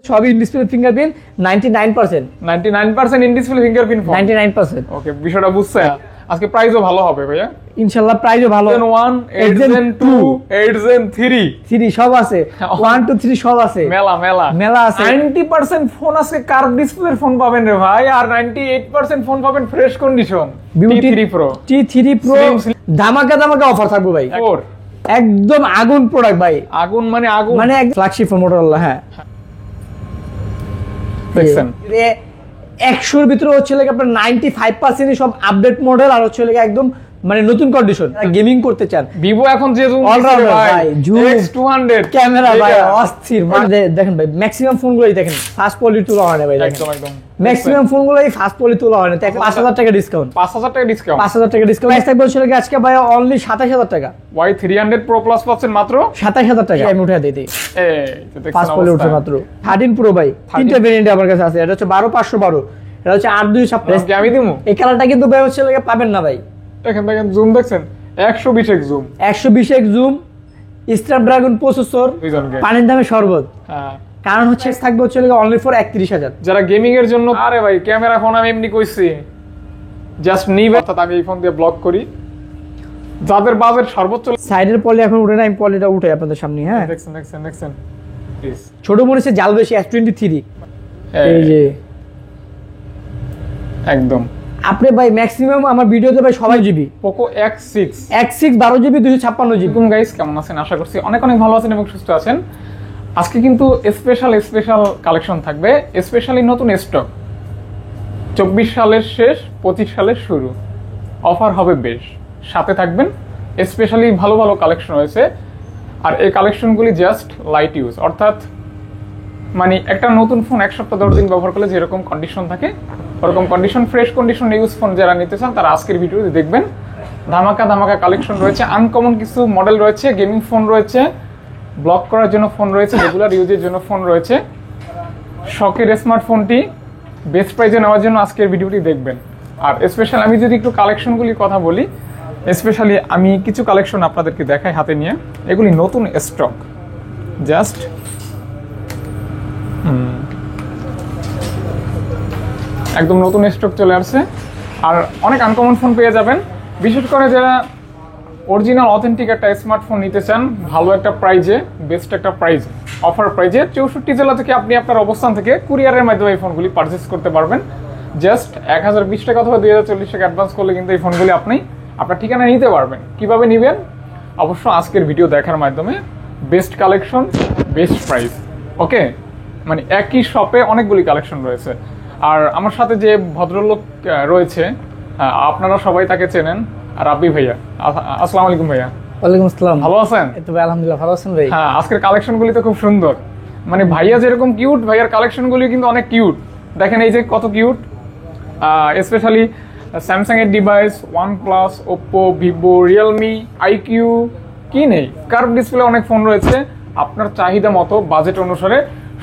সবই in display fingerprint 99%। 99% in display fingerprint phone. 99%। Okay, বিষয়টা বুঝছেন। আজকে প্রাইসও ভালো হবে ভাইয়া। ইনশাআল্লাহ প্রাইসও ভালো। 1, 8 Gen 2, 8 Gen 3 সব আছে। 1 2 3 সব আছে। মেলা আছে। 90% ফোন আজকে কার্ভ ডিসপ্লের ফোন পাবেন রে ভাই, আর 98% ফোন পাবেন ফ্রেশ কন্ডিশন। T3 Pro ধামাকা অফার থাকবে ভাই। একদম আগুন প্রোডাক্ট ভাই। আগুন মানে ফ্ল্যাগশিপ ফোন মোটরোলা। হ্যাঁ দেখছেন 100 এর ভিতরে হচ্ছে লাগে আপনার 95% সব আপডেট মডেল, আর হচ্ছে লাগে একদম মানে নতুন কন্ডিশন। গেমিং করতে চান, Vivo এখন যে জুম ভাই, X200 ক্যামেরা ভাই অস্থির। মানে দেখেন ভাই ম্যাক্সিমাম ফোনগুলোই দেখেন ফাস্ট পলি তোলা হয় না ভাই। একদম ম্যাক্সিমাম ফোনগুলোই ফাস্ট পলি তোলা হয় না। 5000 টাকা ডিসকাউন্ট। 5000 টাকা ডিসকাউন্ট। 5000 টাকা ডিসকাউন্ট। প্রাইস থাকবে হচ্ছে লাগে আজকে ভাই অনলি 27000 টাকা। Y300 Pro Plus পাচ্ছেন মাত্র 27000 টাকা। আমি উঠে দিই। এই তো দেখছেন ফাস্ট পলি উঠছে মাত্র। 13 Pro ভাই তিনটা ভেরিয়েন্ট আমার কাছে আছে। এটা হচ্ছে 12512, এটা হচ্ছে 8256। আমি দিমু এই কালারটা কিন্তু ভাই হচ্ছে লাগে পাবেন না ভাই। দেখেন জুম দেখছেন 120x zoom, 120x zoom, Snapdragon processor, পানির দামে শরবত। কারণ হচ্ছে থাকবে হচ্ছে অনলি ফর 31000। যারা গেমিং এর জন্য, আরে ভাই ক্যামেরা ফোন আমি এমনি কইছি জাস্ট নিবে, অর্থাৎ আমি এই ফোন দিয়ে ব্লগ করি। যাদের বাজেট সর্বোচ্চ, সাইডের পলি এখন উঠে না, আমি পলিটা উঠে আপনাদের সামনে। হ্যাঁ দেখছেন প্লিজ। ছোট মনে হচ্ছে জাল বেশি S23। এই যে একদম আপনি ভাই ম্যাক্সিমাম আমার ভিডিওতে ভাই সবাই GB Poco X6 12 GB 256 GB. Guys কেমন আছেন? আশা করছি অনেক ভালো আছেন এবং সুস্থ আছেন। আজকে কিন্তু স্পেশাল কালেকশন থাকবে, স্পেশালি নতুন স্টক। 24 সালের শেষ, 25 সালের শুরু, অফার হবে বেশ। সাথে থাকবেন স্পেশালি ভালো কালেকশন রয়েছে। আর এই কালেকশনগুলি জাস্ট লাইট ইউজ, অর্থাৎ মানে একটা নতুন ফোন 1 সপ্তাহ 10 দিন ব্যবহার করলে যেরকম কন্ডিশন থাকে ওরকম condition, fresh condition use phone যারা নিতে চান তারা আজকের ভিডিওতে দেখবেন। ধামাকা কালেকশন রয়েছে, আনকমন কিছু মডেল রয়েছে, গেমিং ফোন রয়েছে, ব্লগ করার জন্য ফোন রয়েছে, রেগুলার ইউজের জন্য ফোন রয়েছে। শখের স্মার্টফোনটি বেস্ট প্রাইসে নেওয়ার জন্য আজকের ভিডিওটি দেখবেন। আর স্পেশাল আমি যদি একটু কালেকশনগুলির কথা বলি, স্পেশালি আমি কিছু কালেকশন আপনাদেরকে দেখাই হাতে নিয়ে। এগুলি নতুন স্টক, জাস্ট একদম নতুন স্টক চলে আসছে। আর অনেক আনকমন ফোন পেয়ে যাবেন, বিশেষ করে যারা অরিজিনাল অথেন্টিক একটা স্মার্টফোন নিতে চান ভালো একটা প্রাইজে, বেস্ট একটা প্রাইজে, অফার প্রাইজে। 64 জেলা থেকে আপনি আপনার অবস্থান থেকে কুরিয়ারের মাধ্যমে এই ফোনগুলি পারচেস করতে পারবেন। জাস্ট 1020 টাকা অথবা 2040 টাকা অ্যাডভান্স করলে কিন্তু এই ফোনগুলি আপনি আপনার ঠিকানায় নিতে পারবেন। কিভাবে নেবেন? অবশ্য আজকের ভিডিও দেখার মাধ্যমে। Best collection, best price. Okay, মানে একই শপে অনেকগুলি কালেকশন রয়েছে। আর আমার সাথে যে ভদ্রলোক রয়েছে আপনারা সবাই তাকে চেনেন, রাব্বি ভাইয়া। আসসালামু আলাইকুম ভাইয়া। ওয়ালাইকুম আসসালাম। ভালো আছেন? এই তো ভাই আলহামদুলিল্লাহ ভালো আছেন ভাই। হ্যাঁ, আজকের কালেকশনগুলি তো খুব সুন্দর। মানে ভাইয়া যেরকম কিউট, ভাইয়ার কালেকশনগুলি কিন্তু অনেক কিউট। দেখেন এই যে কত কিউট। স্পেশালি স্যামসাং এর device, OnePlus, Oppo, Vivo, Realme, IQ, কি নেই। কার্ভ ডিসপ্লে অনেক ফোন রয়েছে, আপনার চাহিদা মতো বাজেট অনুসারে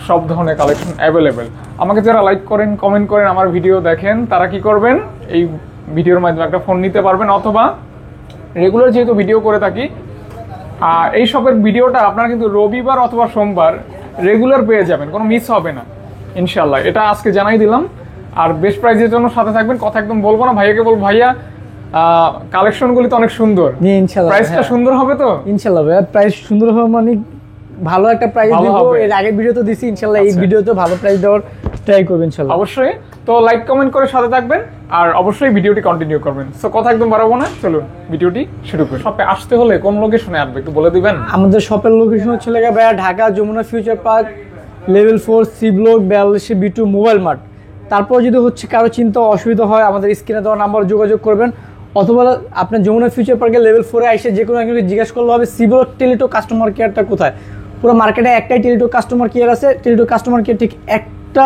সব ধরনের কালেকশন অ্যাভেলেবেল। আমাকে যারা লাইক করেন, কমেন্ট করেন, আমার ভিডিও দেখেন, তারা কি করবেন? এই ভিডিওর মাধ্যমে একটা ফোন নিতে পারবেন। অথবা রেগুলার যেহেতু ভিডিও করে থাকি, এই সবের ভিডিওটা আপনারা কিন্তু রবিবার অথবা সোমবার রেগুলার পেয়ে যাবেন, কোনো মিস হবে না ইনশাল্লাহ। এটা আজকে জানাই দিলাম। আর বেস্ট প্রাইজের জন্য সাথে থাকবেন, কথা একদম বলবো না, ভাইয়াকে বলবো ভাইয়া কালেকশনগুলি তো অনেক সুন্দর, ইনশাআল্লাহ প্রাইসটা সুন্দর হবে তো? ইনশাআল্লাহ ভাইয়া প্রাইস সুন্দর হবে, মানে ভালো একটা প্রাইস দিব। এর আগের ভিডিও তো দিছি, ইনশাআল্লাহ এই ভিডিওতে ভালো প্রাইস দেওয়ার ট্রাই করবেন ইনশাআল্লাহ। অবশ্যই। তো লাইক কমেন্ট করে সাথে থাকবেন, আর অবশ্যই ভিডিওটি কন্টিনিউ করবেন। সো কথা একদম বাড়াবো না, চলুন ভিডিওটি শুরু করি। শপে আসতে হলে কোন লোকেশনে আসবে একটু বলে দিবেন? আমাদের শপের লোকেশন হচ্ছে ভাইয়া Dhaka Jamuna future park, level 4, C block, 42 B2 mobile mart. তারপর যদি হচ্ছে কারো চিন্তা অসুবিধা হয় আমাদের স্ক্রিনে দেওয়া নাম্বার যোগাযোগ করবেন, অথবা আপনার যমুনা ফিউচার পার্কের লেভেল 4-এ এসে যে কোনো একজনকে জিজ্ঞেস করলে হবে সি ব্লক টেলিটক কাস্টমার কেয়ারটা কোথায়। পুরো মার্কেটে একটাই টেলিটক কাস্টমার কেয়ার আছে। টেলিটক কাস্টমার কেয়ার ঠিক একটা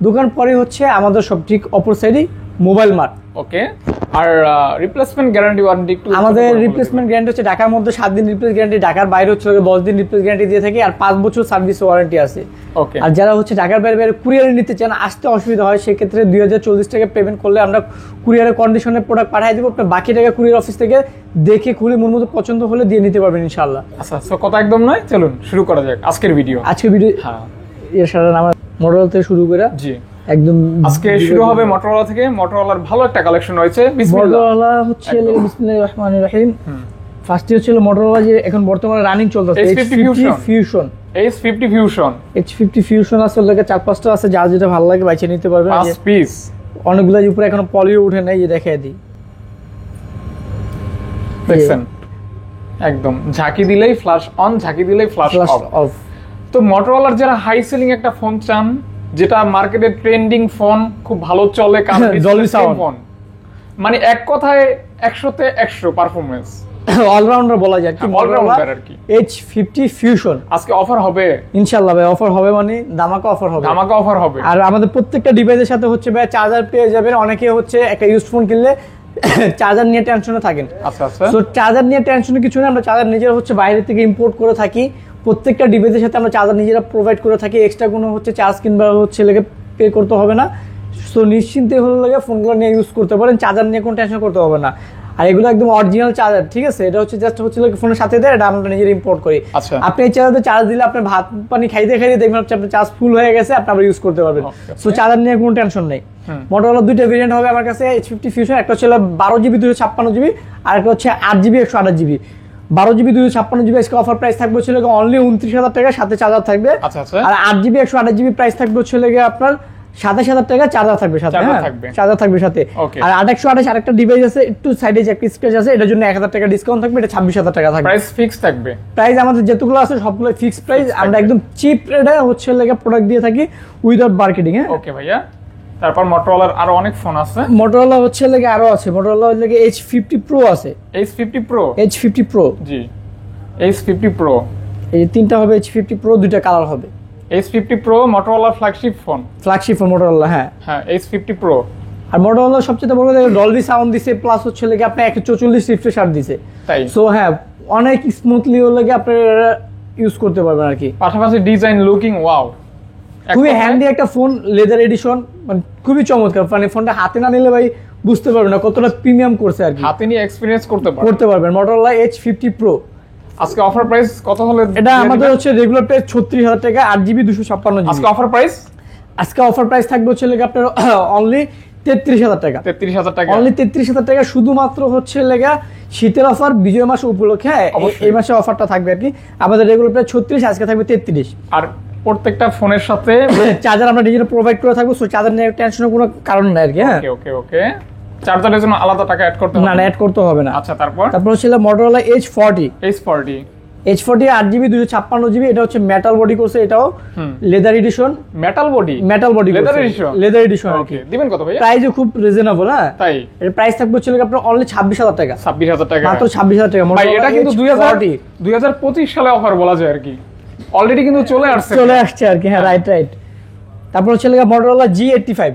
দোকান পরে হচ্ছে আমাদের সব ঠিক অপর সাইডেই মোবাইল মার্ট। ওকে। আর রিপ্লেসমেন্ট গ্যারান্টি ওয়ারেন্টি একটু? আমাদের রিপ্লেসমেন্ট গ্যারান্টি হচ্ছে ঢাকার মধ্যে 7 দিন রিপ্লেস গ্যারান্টি, ঢাকার বাইরে হচ্ছে 10 দিন রিপ্লেস গ্যারান্টি দিয়ে থাকি, আর 5 বছর সার্ভিস ওয়ারেন্টি আছে। ওকে। আর যারা হচ্ছে ঢাকার বাইরে কুরিয়ারে নিতে চান, আসতে অসুবিধা হয়, সেক্ষেত্রে 2040 টাকা পেমেন্ট করলে আমরা কুরিয়ারের কন্ডিশনের প্রোডাক্ট পাঠিয়ে দেবো। আপনার বাকি টাকা কুরিয়ার অফিস থেকে দেখে খুলে মন মতো পছন্দ হলে দিয়ে নিতে পারবেন ইনশাআল্লাহ। আচ্ছা, কথা একদম নয়, চলুন শুরু করা যাক আজকের ভিডিও। আজকের ভিডিও, হ্যাঁ, এর সাথে আমার মডেল থেকে শুরু করে জি একদম আজকে শুরু হবে মোটরোলা থেকে। মোটরোলার ভালো একটা কালেকশন রয়েছে। বিসমিল্লাহ। মডেল হচ্ছে বিসমিল্লাহির রহমানির রহিম। ফার্স্টে হচ্ছে মডেল যে এখন বর্তমানে রানিং চলতেছে H50 fusion. H50 fusion. H50 fusion আছে লাগে 4-5টা আছে, যার যেটা ভালো লাগে বাইছে নিতে পারবেন। 5 পিস অনেকগুলো উপরে এখনো পলিও উঠে নাই, যে দেখাই দিই দেখছেন একদম ঝাঁকি দিলেই ফ্ল্যাশ অন, ঝাঁকি দিলেই ফ্ল্যাশ অফ। তো মোটরোলার যারা হাই সেলিং একটা ফোন চান, যেটা মার্কেটের ট্রেন্ডিং ফোন, খুব ভালো চলে, Dolby sound ফোন, মানে এক কথায় 100-তে 100 পারফরম্যান্স, অলরাউন্ডার বলা যায় কি, অলরাউন্ডার আর কি। H50 ফিউশন আজকে অফার হবে ইনশাআল্লাহ ভাই, অফার হবে মানে ধামাকা অফার হবে, ধামাকা অফার হবে। আর আমাদের প্রত্যেকটা ডিভাইসের সাথে হচ্ছে ভাই চার্জার পেয়ে যাবেন। অনেকে হচ্ছে একটা ইউজ ফোন কিনলে চার্জার নিয়ে টেনশনে থাকেন। আচ্ছা আচ্ছা। সো চার্জার নিয়ে টেনশনে কিছু না, আমরা চার্জার নিজেরা হচ্ছে বাইরে থেকে ইম্পোর্ট করে থাকি। প্রত্যেকটা ডিভাইসের সাথে আমরা চার্জার নিজেরা প্রোভাইড করে থাকি, এক্সট্রা কোনো হচ্ছে চার্জ কিংবা হচ্ছে লেগে পে করতে হবে না। সো নিশ্চিন্তে হলে লাগে ফোনগুলো নিয়ে ইউজ করতে পারেন, চার্জার নিয়ে কোনো টেনশন করতে হবে না। আর এগুলো একদম অরিজিনাল চার্জার, ঠিক আছে? এটা হচ্ছে জাস্ট হচ্ছে ফোনের সাথে দেয়, এটা আমরা নিজেরা ইম্পোর্ট করি। আচ্ছা। আপনি এই চার্জারে চার্জ দিলে আপনার ভাত পানি খাইতে খাইতে দেখবেন হচ্ছে আপনার চার্জ ফুল হয়ে গেছে, আপনি আবার ইউজ করতে পারবেন। সো চার্জার নিয়ে কোনো টেনশন নেই। মোটরোলার দুইটা ভেরিয়েন্ট হবে আমার কাছে H50 ফিউশন, একটা হচ্ছে 12GB 256GB, আর একটা হচ্ছে 8GB 128GB। 12GB 256GB আজকে অফার প্রাইস থাকবে হচ্ছে অনলি 29,000 টাকা, সাথে চার্জার থাকবে। আচ্ছা আচ্ছা। আর 8GB 128GB প্রাইস থাকবে হচ্ছে আপনার 27,000 টাকা, চার্জার থাকবে সাথে। হ্যাঁ চার্জার থাকবে সাথে। আর 828 আরেকটা ডিভাইস আছে, একটু সাইডে যে একটা স্ক্র্যাচ আছে, এটার জন্য 1,000 টাকা ডিসকাউন্ট থাকবে, এটা 26,000 টাকা থাকবে। প্রাইস ফিক্স থাকবে। প্রাইস আমাদের যেগুলো আছে সবগুলো ফিক্সড প্রাইস, আমরা একদম চিপ রেটে হচ্ছে প্রোডাক্ট দিয়ে থাকি উইদাউট মার্কেটিং। হ্যাঁ ওকে ভাইয়া। তারপর মোটরোলার আরো অনেক ফোন আছে। মোটরোলা হচ্ছে আরো আছে, মোটরোলা H50 Pro আছে। H50 Pro। H50 Pro জি H50 Pro। এই তিনটা হবে H50 Pro, দুইটা কালার হবে। H50 Pro Motorola flagship phone, flagship phone Motorola. হ্যাঁ হ্যাঁ H50 Pro। আর মোটরোলা সবচেয়ে বড় ডলবি সাউন্ড দিছে, প্লাস হচ্ছে আপনার 144 রিফ্রেশ দিছে। তাই সো হ্যাঁ অনেক স্মুথলি আপনার ইউজ করতে পারবেন আর কি। পাশাপাশি ডিজাইন লুকিং ওয়াও, খুবই হ্যান্ডি একটা ফোন, লেদার এডিশন, মানে খুবই চমৎকার। মানে ফোনটা হাতে না নিলে ভাই বুঝতে পারবেন না কতটা প্রিমিয়াম করছে আর কি, হাতে নিয়ে এক্সপেরিয়েন্স করতে পারবেন। মোটরোলা H50 Pro আজকে অফার প্রাইস কত হলে? এটা আমাদের হচ্ছে রেগুলার প্রাইস 36,000 টাকা, 8GB 256GB। আজকে অফার প্রাইস, আজকে অফার প্রাইস থাকবে হচ্ছে আপনার অনলি 33,000 টাকা। 33,000 টাকা, অনলি 33,000 টাকা, শুধুমাত্র হচ্ছে শীতের অফার, বিজয় মাস উপলক্ষে। এই মাসে অফারটা থাকবে আর কি। আমাদের রেগুলার প্রাইস 36, আজকে থাকবে 33। আর প্রত্যেকটা ফোনের সাথে চার্জার আমরা নিজেরা প্রোভাইড করে থাকবো, সো চার্জার নিয়ে টেনশনের কোনো কারণ নাই আর কি। হ্যাঁ ওকে ওকে। চার্জারের জন্য আলাদা টাকা অ্যাড করতে হবে না? অ্যাড করতে হবে না। আচ্ছা তারপর হচ্ছে মোটরোলা H40 8GB 256GB, এটা হচ্ছে মেটাল বডি করছে, এটাও leather edition. Metal body leather edition. Okay দিবেন কত ভাই? প্রাইসও খুব রিজনেবল। হ্যাঁ তাই এর প্রাইস থাকবে হচ্ছে আপনার অনলি 26,000 টাকা। 26,000 টাকা, মাত্র 26,000 টাকা। ভাই এটা কিন্তু 2025 সালে অফার বলা যায় আর কি, অলরেডি কিন্তু চলে আসছে আর কি। হ্যাঁ রাইট। তারপর হচ্ছে মোটরোলা G85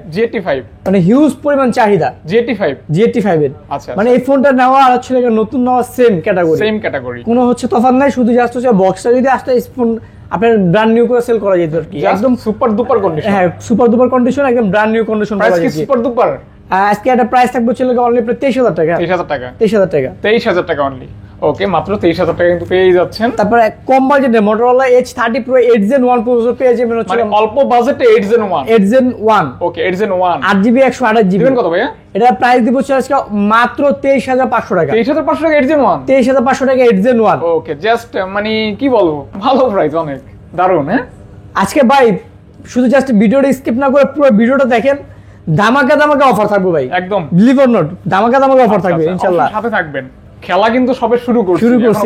মানে হিউজ পরিমাণ চাহিদা G85 এর। আচ্ছা মানে এই ফোনটা নেওয়া আর হচ্ছে নতুন নেওয়া সেম ক্যাটাগরি, কোনো হচ্ছে তফাৎ নাই, শুধু জাস্ট হচ্ছে বক্সটা যদি আসতে ফোন আপনার ব্র্যান্ড নিউ করে সেল করা যেত আর কি, একদম সুপার দুপার কন্ডিশন। হ্যাঁ সুপার দুপার কন্ডিশন, একদম ব্র্যান্ড নিউ কন্ডিশন করা যেত। সুপার দুপার আজকে একটা প্রাইস থাকবে হচ্ছে অনলি 23,000 টাকা। 23,000 টাকা অনলি। ওকে মাত্র 23,000 টাকা কিন্তু পেয়ে যাচ্ছেন। তারপরে কম বাজেটে Motorola H30 Pro 8 Gen 1 processor পেয়ে যাবেন হচ্ছে, মানে অল্প বাজেটে 8 Gen 1। ওকে 8 Gen 1 8GB 128GB। দিবেন কত ভাইয়া? এটা প্রাইস দিব হচ্ছে আজকে মাত্র 23,500 টাকা। 23,500 টাকা 8 Gen 1। 23,500 টাকা 8 Gen 1। ওকে জাস্ট মানে কি বলবো, ভালো প্রাইস, অনেক দারুন। হ্যাঁ আজকে ভাই শুধু জাস্ট ভিডিওটা স্কিপ না করে পুরো ভিডিওটা দেখেন, ধামাকা অফার থাকবে ভাই, একদম বিলিভ অর নট, ধামাকা অফার থাকবে ইনশাআল্লাহ। সাথে থাকবেন, খেলা কিন্তু সবে শুরু করছি,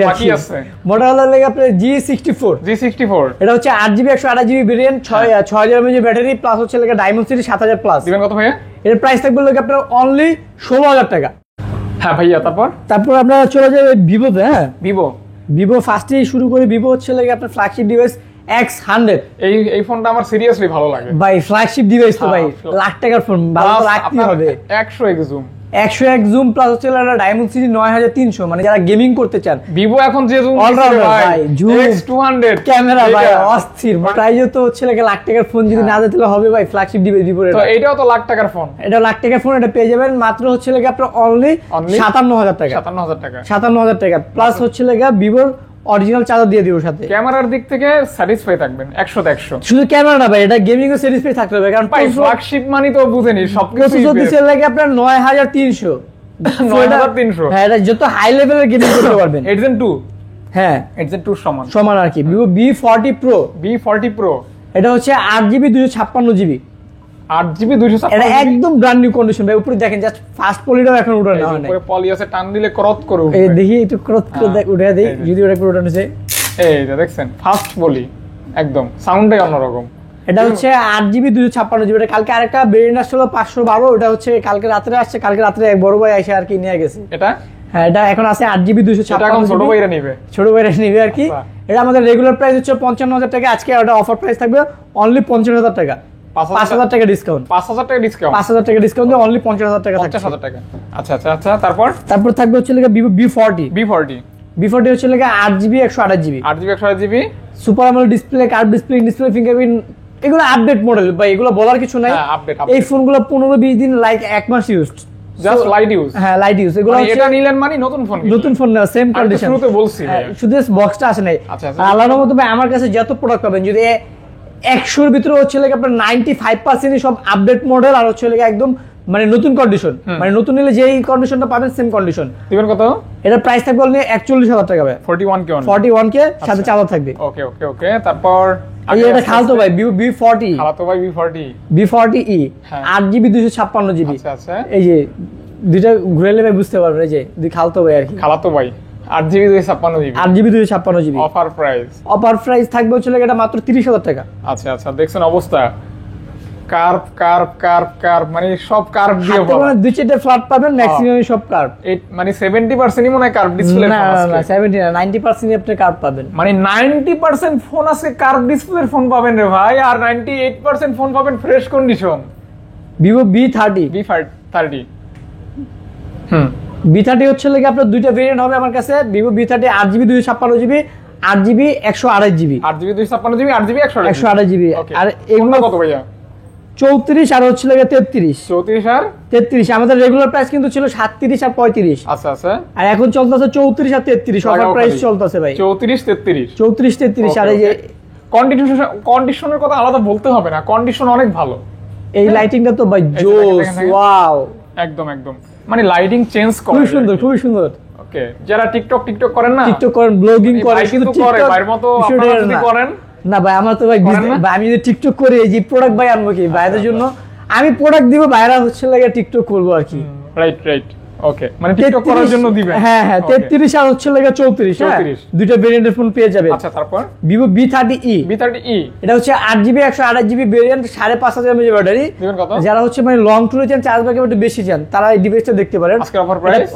বাকি আছে। মোটরোলা আপনার G64 এটা হচ্ছে 8GB 128GB variant, 6000 mAh battery, plus হচ্ছে ডায়মন্ড সিরিজ 7000 প্লাস। দিবেন কত ভাইয়া? এর প্রাইস থাকবে আপনার অনলি 16,000 টাকা। হ্যাঁ ভাইয়া। তারপর আমরা চলে যাবে ভিভোতে। হ্যাঁ ভিভো ফার্স্টেই শুরু করি। ভিভো হচ্ছে আপনার ফ্ল্যাগশিপ ডিভাইস X100। এই ফোনটা আমার সিরিয়াসলি ভালো লাগে ভাই, ফ্ল্যাগশিপ ডিভাইস তো ভাই, লাখ টাকার ফোন, ভালো রাখতে হবে। 100x জুম 101 জুম প্লাস হচ্ছে ডায়মন্ড সিরিজ 9300, মানে যারা গেমিং করতে চান। ভিভো এখন যে জুম ভাই, জুম X200 ক্যামেরা ভাই অস্থির। প্রাইস তো হচ্ছে লাখ টাকার ফোন যদি না দিতে হবে ভাই, ফ্ল্যাগশিপ ডিভাইস ভিভোর। তো এটাও তো লাখ টাকার ফোন, এটা লাখ টাকার ফোন, এটা পেয়ে যাবেন মাত্র হচ্ছে আপনার অনলি 57,000 টাকা। 57,000 টাকা 57,000 টাকা প্লাস হচ্ছে ভিভোর অরিজিনাল চার্জার দিয়ে দিব সাথে। ক্যামেরার দিক থেকে স্যাটিসফাই থাকবেন 100তে 100। শুধু ক্যামেরা না ভাই, এটা গেমিং এর স্যাটিসফাই থাকতে হবে, কারণ ভাই ফ্ল্যাগশিপ মানে তো বুঝেনি সবকিছু প্রসেসর দিছে লাগে আপনার 9300 9300। হ্যাঁ, এটা যত হাই লেভেলের গেমিং করতে পারবেন। Edzen 2, হ্যাঁ Edzen 2 সমান সমান আর কি। Vivo B40 Pro, B40 Pro, এটা হচ্ছে 8GB 256GB, 8GB 256। এটা একদম ব্র্যান্ড নিউ কন্ডিশন ভাই। উপরে দেখেন জাস্ট ফার্স্ট পলিটাও এখন উঠানো হয় নাই। উপরে পলি আছে, টান দিলে ক্রস করে এই উঠবে। দেখি একটু ক্রস করে উঠে দেই, যদি ওটা করে উঠানো যায়। এই যে দেখছেন ফাস্ট পলি, একদম সাউন্ডটাই অন্যরকম। এটা হচ্ছে 8GB 256GB। এটা কালকে আরেকটা ভেরিয়েন্ট আসছিল 512, ওটা হচ্ছে কালকে রাত্রে আসছে। কালকে রাত্রে এক বড় ভাই এসে আর কি নিয়ে গেছে এটা। হ্যাঁ, এটা এখন আছে 8GB 256GB। এটা এখন ছোট ভাইরা নিবে, ছোট ভাইরা নিবে আর কি। আচ্ছা। এটা আমাদের রেগুলার প্রাইস হচ্ছে 55,000 টাকা, আজকে ওটা অফার প্রাইস থাকবে অনলি 50,000 টাকা, 5,000 টাকা ডিসকাউন্ট, 5,000 টাকা ডিসকাউন্ট, 5,000 টাকা ডিসকাউন্ট দিয়ে অনলি 50,000 টাকা থাকছে। 50,000 টাকা। আচ্ছা আচ্ছা আচ্ছা, তারপর তারপর থাকবে হচ্ছে Vivo B40 B40 হচ্ছে 8GB 128GB, 8GB 128GB, super AMOLED display, curve display, display fingerprint, এগুলো আপডেট মডেল ভাই, এগুলো বলার কিছু নাই। হ্যাঁ, আপডেট। এই ফোনগুলো 15-20 দিন, লাইক 1 মাস ইউজ, জাস্ট লাইট ইউজ। হ্যাঁ, লাইট ইউজ। এগুলো এটা নিলেন মানে নতুন ফোন, নতুন ফোন না, সেম কন্ডিশন। শুরুতে বলছি শুধু বক্সটা আসে নাই। আচ্ছা, আচ্ছা। আল্লাহর রহমতে ভাই আমার কাছে যত প্রোডাক্ট পাবেন, যদি 100-র ভিতরে হচ্ছে লাগে আপনার 95% সব আপডেট মডেল, আর হচ্ছে লাগে একদম মানে নতুন কন্ডিশন, মানে নতুন নিলে যেই কন্ডিশনটা পাবেন সেম কন্ডিশন। দিবেন কত? এটা প্রাইস থাকবে অনলি 41,000 টাকা ভাই, 41K 41K সাথে চার্জার থাকবে। ওকে ওকে ওকে, তারপর এই এটা খালতো ভাই Vivo B40, খালাতো ভাই B40E, 8GB 256GB। আচ্ছা আচ্ছা, এই যে দুইটা ঘুরাইলে ভাই বুঝতে পারবেন, এই যে দুই খালতো ভাই আর কি। খালাতো ভাই 8GB 256GB, 8GB 256GB offer price. Offer price থাকবে হচ্ছে লাগে এটা মাত্র 30,000 টাকা। আচ্ছা আচ্ছা, দেখছেন অবস্থা, কার্ভ কার্ভ কার্ভ কার্ভ, মানে সব কার্ভ দিয়ে হাতে মানে দুই চারটে ফ্ল্যাট পাবেন, ম্যাক্সিমাম সব কার্ভ। মানে 70%ই মনে হয় কার্ভ ডিসপ্লে। না না 70 না, 90% আপনি কার্ভ পাবেন। মানে 90% ফোন আছে কার্ভ ডিসপ্লের ফোন পাবেন রে ভাই, আর 98% ফোন পাবেন fresh condition. Vivo B30 B30 হচ্ছে লাগে আপনার দুইটা ভেরিয়েন্ট হবে আমার কাছে। Vivo B30 8GB 256GB, 8GB 128GB, 8GB 256GB, 8GB 128GB। আর এগুলো কত ভাইয়া? 34 আর হচ্ছে লাগে 33। 34 আর 33 আমাদের রেগুলার প্রাইস কিন্তু ছিল 37 আর 35। আচ্ছা আচ্ছা, আর এখন চলতেছে 34 আর 33, অফার প্রাইস চলতেছে ভাই 34 33। 34 33। আর এই যে কন্ডিশনের কথা আলাদা বলতে হবে না, কন্ডিশন অনেক ভালো। এই লাইটিংটা তো ভাই জোস, ওয়াও, একদম একদম, মানে লাইটিং চেঞ্জ করে, খুবই সুন্দর খুবই সুন্দর। ওকে, যারা টিকটক করেন না, টিকটক করেন, ব্লগিং করেন, কিন্তু করে ভাইয়ের মতো আপনারা যদি করেন না ভাই, আমার তো ভাই ভাই আমি যদি টিকটক করি, এই যে প্রোডাক্ট ভাই আনবো কি ভাইদের জন্য, আমি প্রোডাক্ট দিব, ভাইরা হচ্ছে লাগে টিকটক করবো আর কি। রাইট রাইট, ওকে, মানে টিকটক করার জন্য দিবেন। হ্যাঁ হ্যাঁ, 33 আর হচ্ছে লাগে 34। হ্যাঁ, দুইটা ভেরিয়েন্টের ফোন পেয়ে যাবেন। আচ্ছা, তারপর Vivo B30e, এটা হচ্ছে 8GB 128GB variant, 5,500 mAh battery. যারা হচ্ছে মানে লং ট্যুরে চান, চার্জ ব্যাকআপ একটু বেশি চান, তারা এই ডিভাইসটা দেখতে পারেন। আজকে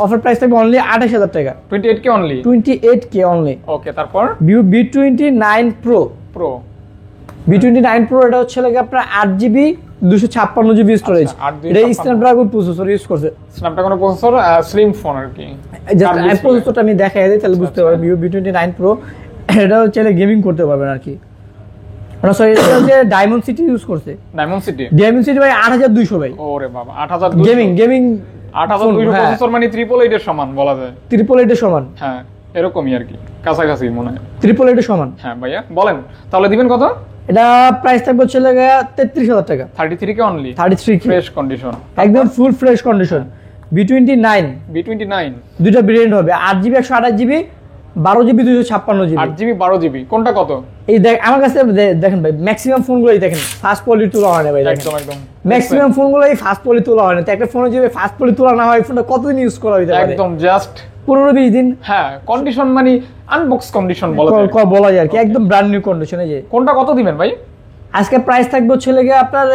অফার প্রাইস থাকবে অনলি 28,000 টাকা, 28K অনলি, 28K অনলি। ওকে, তারপর Vivo B29 Pro, B29 Pro এটা হচ্ছে লাগে আপনার 8GB 256GB স্টোরেজ। এটা স্ন্যাপড্রাগন প্রসেসর ইউজ করছে, স্ন্যাপড্রাগন প্রসেসর, স্লিম ফোন আর কি। জাস্ট প্রসেসরটা আমি দেখাই দিই তাহলে বুঝতে পারবেন। Vivo B29 Pro এটা হচ্ছে গেমিং করতে পারবেন আর কি। মানে সরি, এটা হচ্ছে ডায়মন্ড সিটি ইউজ করছে। ডায়মন্ড সিটি ভাই 8200 ভাই। ওরে বাবা, 8200 গেমিং 8200 প্রসেসর, মানে 888 এর সমান বলা যায়। 888 এর সমান, হ্যাঁ এরকমই আর কি, কাছাকাছি মনে হয় 888 এর সমান। হ্যাঁ ভাইয়া বলেন, তাহলে দিবেন কত? এটা প্রাইস থাকবে হচ্ছে লাগে 33,000 টাকা, 33K only, 33K fresh condition, একদম ফুল ফ্রেশ কন্ডিশন। B29 দুইটা ভেরিয়েন্ট হবে, 8GB 128GB, 12GB 256GB। 8GB 12GB কোনটা কত? এই দেখ আমার কাছে দেখেন ভাই, ম্যাক্সিমাম ফোনগুলোই দেখেন ফাস্ট পলি তোলা হয় না ভাই, একদম একদম ম্যাক্সিমাম ফোনগুলোই ফাস্ট পলি তোলা হয় না। তো একটা ফোনে যদি ফাস্ট পলি তোলা না হয়, ফোনটা কতদিন ইউজ করা হইতে পারে? একদম জাস্ট 15-20 দিন। হ্যাঁ, কন্ডিশন মানে আনবক্স কন্ডিশন বলা যায় আর কি, একদম ব্র্যান্ড নিউ কন্ডিশনে। যে কোনটা কত দিবেন ভাই? আজকে প্রাইস থাকবে হচ্ছে লাগে আপনার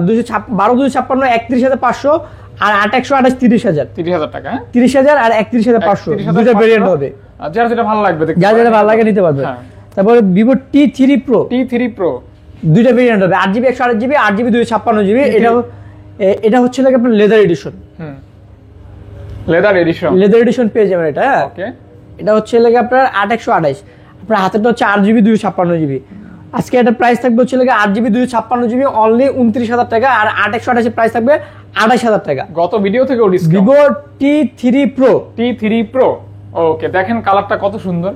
12-256 31,500, আর 8-128 30,000 টাকা, 30,000 আর 31,500, দুটো ভেরিয়েন্ট হবে। যার যেটা ভালো লাগবে, যার যেটা ভালো লাগে নিতে পারবে। তারপরে Vivo T3 Pro দুইটা ভেরিয়েন্ট হবে, 8GB 128GB, 8GB 256GB। এটা হচ্ছে লাগে আপনার লেদার এডিশন, লেদার এডিশন পেয়ে যাবেন এটা। ওকে, এটা হচ্ছে লাগে আপনার 8-128, আপনার হাতেরটা হচ্ছে 8GB 256GB। আজকে এটা প্রাইস থাকবে হচ্ছে লাগে 8GB 256GB অনলি 29,000 টাকা, আর 8-128 প্রাইস থাকবে 28,000 টাকা। গত ভিডিও থেকে Vivo T3 Pro। ওকে, দেখেন কালারটা কত সুন্দর,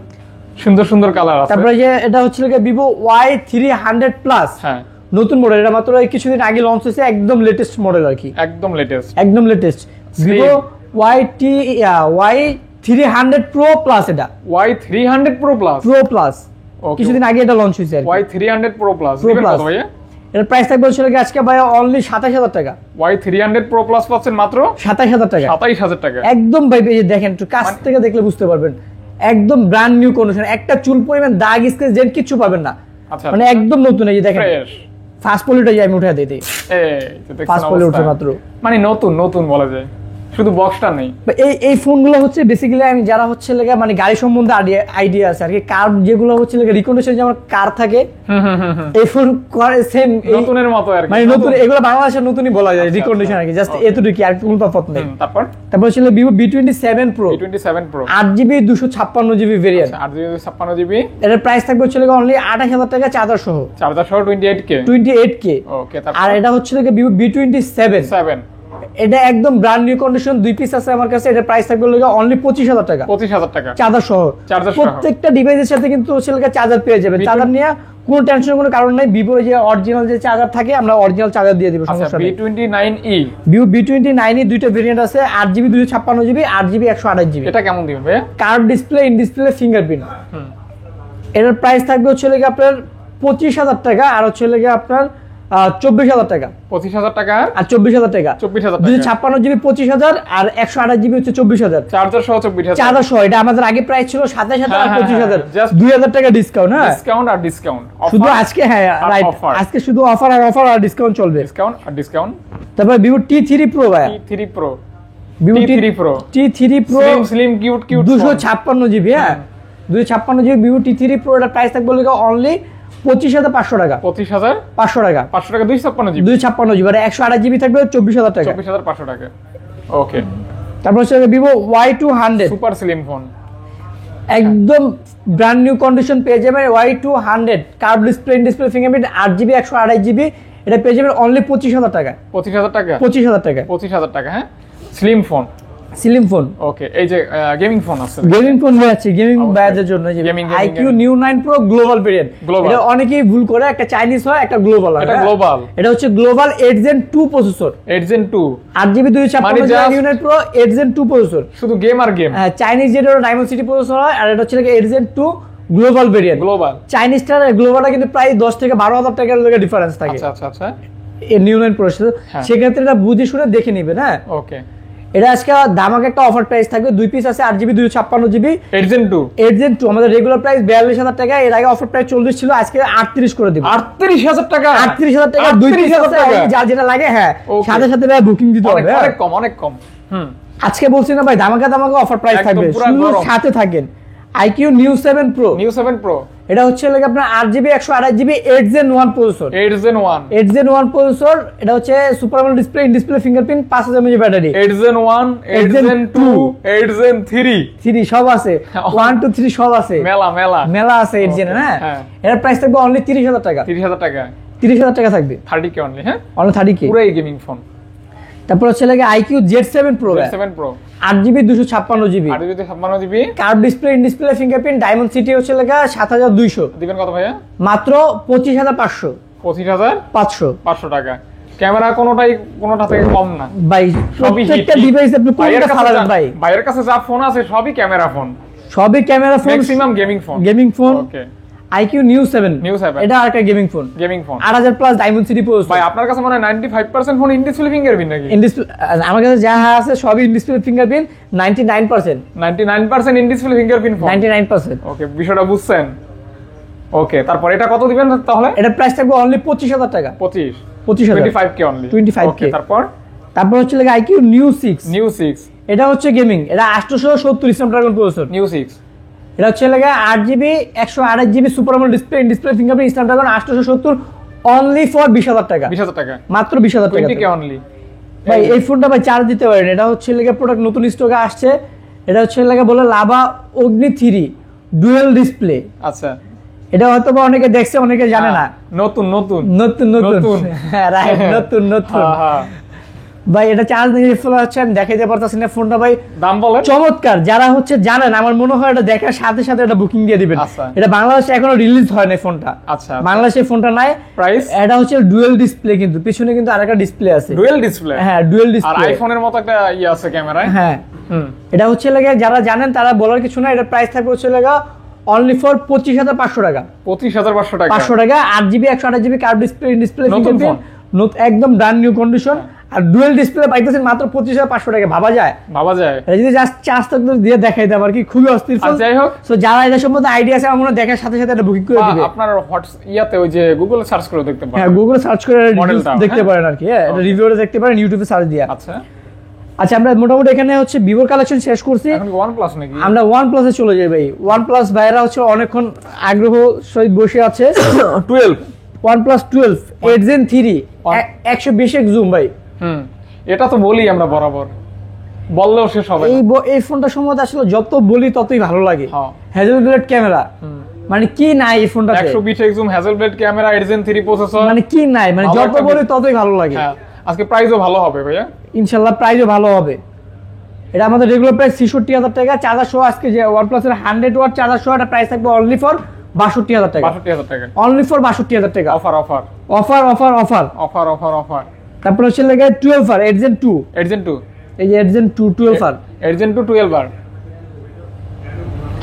সুন্দর সুন্দর কালার আছে। তারপরে যে এটা হচ্ছে ভিভো Y300 প্লাস, হ্যাঁ নতুন মডেল, এটা মাত্র এই কিছুদিন আগে লঞ্চ হয়েছে, একদম লেটেস্ট মডেল আর কি, একদম লেটেস্ট। একদম latest Vivo Y300 pro plus, এটা Y300 pro plus, pro plus Okay. কিছুদিন আগে এটা লঞ্চ হয়েছে আর কি। Y300 প্রো প্লাস Pro দিবেন Plus। কত ভাইয়া? এর প্রাইস থাকবে হচ্ছে আজকে ভাই অনলি 27000 টাকা, Y300 প্রো প্লাস পাচ্ছেন মাত্র 27000 টাকা, 27000 টাকা। একদম ভাই এই যে দেখেন একটু কাছ থেকে দেখলে বুঝতে পারবেন, একদম ব্র্যান্ড নিউ কন্ডিশন, একটা চুল পরিমাণ দাগ স্কেচ জেন কিছু পাবেন না, আচ্ছা মানে একদম নতুন। এই যে দেখেন ফ্রেশ, ফার্স্ট পলিটা যাই আমি উঠে দিই, ফার্স্ট পলি উঠে মাত্র, মানে নতুন নতুন বলা যায়, শুধু বক্সটা নেই। এই ফোনগুলো হচ্ছে বেসিক্যালি আমি যারা হচ্ছে মানে গাড়ি সম্বন্ধে আইডিয়া আছে আর কি, কার যেগুলো হচ্ছে রিকন্ডিশন যেমন কার থাকে, এই ফোন করে সেম নতুনের মতো আর কি, মানে নতুন, এগুলো বাংলাদেশের নতুনই বলা যায় রিকন্ডিশন আর কি, জাস্ট এতটুকু আর কোনো তফাৎ নেই। তারপর হচ্ছে Vivo B27 pro, B27 pro 8GB 256GB variant, 8GB 256GB, এর প্রাইস থাকবে হচ্ছে অনলি 28000 টাকা চার্জার সহ, চার্জার সহ 28K। 28K। ওকে, আর এটা হচ্ছে ভিভো B27, এটা একদম ব্র্যান্ড নিউ কন্ডিশন, 2 পিস আছে আমার কাছে, এটা প্রাইস থাকবে অনলি 25000 টাকা, 25000 টাকা চার্জার সহ। প্রত্যেকটা ডিভাইসের সাথে কিন্তু হচ্ছে চার্জার পেয়ে যাবেন, চার্জার নিয়ে কোনো টেনশনের কোনো কারণ নাই। ভিভোর যে অরিজিনাল যে চার্জার থাকে আমরা অরিজিনাল চার্জার দিয়ে দিব, সমস্যা নেই। B29e, ভিভো B29e দুইটা ভেরিয়েন্ট আছে, 8GB 256GB, 8GB 128GB। এটা কেমন দিবেন ভাই? Curve display, in display, fingerprint. এটার প্রাইস থাকবে হচ্ছে আপনার 25000 টাকা, আর হচ্ছে আপনার 24000 টাকা, 25000 টাকা আর 24000 টাকা, 24000 টাকা, 256GB 25000, আর 128GB হচ্ছে 24000, চার্জার সহ 24000, চার্জার সহ। এটা আমাদের আগে প্রাইস ছিল 27000 আর 25000, just 2000 টাকা ডিসকাউন্ট। হ্যাঁ, ডিসকাউন্ট আর ডিসকাউন্ট, শুধু আজকে, হ্যাঁ রাইট, আজকে শুধু অফার আর অফার আর ডিসকাউন্ট চলবে, ডিসকাউন্ট আর ডিসকাউন্ট। তারপর ভিভো T3 প্রো ভাই, T3 pro, Vivo T3 pro, T3 pro slim cute cute 256GB, হ্যাঁ 256GB ভিভো T3 প্রো, এর প্রাইস থাকবে অনলি 25500 টাকা, 25500 টাকা, 500 টাকা 256GB, 256GB, আর 128GB থাকবে 24000 টাকা, 24500 টাকা। ওকে, তারপর হচ্ছে Vivo Y200 super slim phone, একদম ব্র্যান্ড নিউ কন্ডিশন পেয়ে যাবেন, Y200 curve display, fingerprint, 8GB 128GB, এটা পেয়ে যাবেন অনলি 25000 টাকা, 25000 টাকা, 25000 টাকা, 25000 টাকা। হ্যাঁ, স্লিম ফোন, স্লিম ফোন। ওকে, এই যে গেমিং ফোন আছে, গেমিং ফোন আছে, গেমিং ব্যাজের জন্য যে IQ Neo 9 Pro global variant, এটা অনেকেই ভুল করে, একটা চাইনিজ হয় একটা গ্লোবাল হয়, এটা গ্লোবাল, এটা হচ্ছে global 8 Gen 2 processor, 8 Gen 2, 8GB 256GB Neo 9 Pro 8 Gen 2 processor, শুধু গেম আর গেম। হ্যাঁ, চাইনিজ যেটা ডায়মন্ড সিটি প্রসেসর হয়, আর এটা হচ্ছে 8 Gen 2 গ্লোবাল ভেরিয়েন্ট। গ্লোবাল, চাইনিজটার গ্লোবালটা কিন্তু প্রায় 10 থেকে 12000 টাকার লগে ডিফারেন্স থাকে। আচ্ছা আচ্ছা আচ্ছা, এই Neo 9 প্রসেসর, সেক্ষেত্রে এটা বুঝে শুনে দেখে নেবেন। হ্যাঁ, ওকে, এটা আজকে ধামাকা একটা অফার প্রাইস থাকবে, 2 পিস আছে, 8GB 256GB 8 Gen 2, 8 Gen 2, আমাদের রেগুলার প্রাইস 42000 টাকা, এর আগে অফার প্রাইস 40 ছিল, আজকে 38 করে দিব, 38000 টাকা, 38000 টাকা, 2 পিস আছে, যার যেটা লাগে হ্যাঁ সাথে সাথে বুকিং দিতে হবে, অনেক কম, অনেক কম। আজকে বলছি না ভাই, ধামাকা অফার প্রাইস থাকবে, শুধু সাথে থাকেন। IQ Neo 7 Pro, Neo 7 Pro, এটা হচ্ছে আপনার 8GB 128GB 8 Gen 1 processor, 8 Gen 1, 8 Gen 1 processor, এটা হচ্ছে super AMOLED display, in display, fingerprint, 5000 mAh battery, 8 Gen 1, 8 Gen 2, 8 Gen 3 সব আছে, 1 2 3 সব আছে, মেলা আছে 8 Gen। হ্যাঁ, এর প্রাইস থাকবে অনলি 30000 টাকা, 30000 টাকা, 30000 টাকা থাকবে, 30K অনলি। হ্যাঁ, অনলি 30K, পুরো গেমিং ফোন। তারপর হচ্ছে IQ Z7 Pro, 8GB 256GB, 8GB curve display, in display, fingerprint, diamond city হচ্ছে 7200, দিবেন কত ভাইয়া? মাত্র 25500, 25500 টাকা। ক্যামেরা কোনোটা থেকে কম না ভাই, প্রত্যেকটা ডিভাইস আপনি কোনটা ফালাবেন ভাই, ভাইয়ের কাছে যা ফোন আছে সবই ক্যামেরা ফোন, সবই camera phone, maximum gaming phone. Okay, IQ Neo 7, এটা আরেকটা gaming phone, 8000 plus diamond city processor. ভাই আপনার কাছে মনে হয় 95% ফোন ইন ডিসপ্লে ফিঙ্গারপ্রিন্ট নাকি? ইন ডিসপ্লে আমার কাছে যা আছে সবই in display fingerprint, 99% in display fingerprint phone, 99%। Okay, বিষয়টা বুঝছেন। ওকে, তারপর এটা কত দিবেন তাহলে? এটা প্রাইস থাকবে অনলি 25000 টাকা, 25K অনলি, 25K। ওকে, তারপর হচ্ছে IQ Neo 6, এটা হচ্ছে গেমিং, এটা 870 স্ন্যাপড্রাগন প্রসেসর, Neo 6, এটা হচ্ছে 8GB 128GB super AMOLED display, in display, fingerprint, Snapdragon 870 only for 20000 টাকা, 20000 টাকা, মাত্র 20000 টাকা, 20K অনলি। ভাই এই ফোনটা ভাই চার্জ দিতে পারেন, এটা হচ্ছে প্রোডাক্ট নতুন স্টকে আসছে, এটা হচ্ছে বলে লাভা অগ্নি 3 ডুয়াল ডিসপ্লে। আচ্ছা, এটা হয়তো বা অনেকে দেখছে, অনেকে জানে না, নতুন হ্যাঁ রাইট, নতুন। ভাই এটা চার্জ নিয়ে ফেলা হচ্ছে, আমি দেখাইতে পারতাছি না ফোনটা ভাই। দাম বলেন। চমৎকার, যারা হচ্ছে জানেন, আমার মনে হয় এটা দেখার সাথে সাথে এটা বুকিং দিয়ে দিবেন। আচ্ছা। এটা বাংলাদেশে এখনো রিলিজ হয় না ফোনটা। আচ্ছা, বাংলাদেশে ফোনটা নাই। প্রাইস? এটা হচ্ছে ডুয়াল ডিসপ্লে, কিন্তু পিছনে কিন্তু আরেকটা ডিসপ্লে আছে। Dual display? হ্যাঁ, ডুয়াল আর ডিসপ্লে। আইফোনের মতো একটা আছে ক্যামেরায়। হ্যাঁ, এটা হচ্ছে লাগে যারা জানেন তারা বলার কিছু না। এটা প্রাইস থাকবে হচ্ছে লাগা অনলি ফর 25,500 টাকা। 25,500 টাকা। 500 টাকা, 8GB 128GB curve display, display নতুন ফোন, একদম ব্র্যান্ড নিউ কন্ডিশন। আর ডুয়াল ডিসপ্লে পাইতেছেন মাত্র 25,500 টাকা। ভাবা যায়? ভাবা যায়। এটা যদি জাস্ট চার্জ থাকতো দিয়ে দেখাই দাম আর কি, খুবই অস্থির ফোন। যাই হোক, সো যারা এটা সম্বন্ধে আইডিয়া আছে আমার মনে হয় দেখার সাথে সাথে এটা বুকিং করে দিবে। আপনার ইয়াতে ওই যে গুগলে সার্চ করে দেখতে পারেন। হ্যাঁ, গুগলে সার্চ করে মডেলটা দেখতে পারেন আর কি। হ্যাঁ, এটা রিভিউতে দেখতে পারেন, ইউটিউবে সার্চ দিয়া। আচ্ছা আচ্ছা, আমরা মোটামুটি এখানে হচ্ছে ভিভোর কালেকশন শেষ করছি। এখন কি OnePlus নাকি? আমরা OnePlus এ চলে যাই ভাই। OnePlus ভাইরা হচ্ছে অনেকক্ষণ আগ্রহ সহিত বসে আছে। 12 OnePlus 12 8 Gen 3 120x জুম ভাই। এটা তো বলি আমরা বরাবর, বললেও শেষ হবে না। এই ফোনটা সম্বন্ধে আসলে যত বলি ততই ভালো লাগে। হ্যাঁ, হ্যাজেলব্লেড ক্যামেরা, মানে কি নাই এই ফোনটাতে? 120x zoom, Hasselblad camera, 8 Gen 3 processor, মানে কি নাই, মানে যত বলি ততই ভালো লাগে। হ্যাঁ, আজকে প্রাইসও ভালো হবে ভাইয়া, ইনশাআল্লাহ প্রাইসও ভালো হবে। এটা আমাদের রেগুলার প্রাইস 66,000 টাকা। চার্জার সহ আজকে যে OnePlus এর 100 ওয়াট চার্জার সহ এটা প্রাইস থাকবে অনলি ফর 62,000 টাকা। 62,000 টাকা অনলি ফর 62,000 টাকা। Offer offer offer offer offer offer offer offer. তারপর হচ্ছে লাগে 12R 8 Gen 2। 8 Gen 2, এই যে 8 Gen 2 12R 8 Gen 2 12R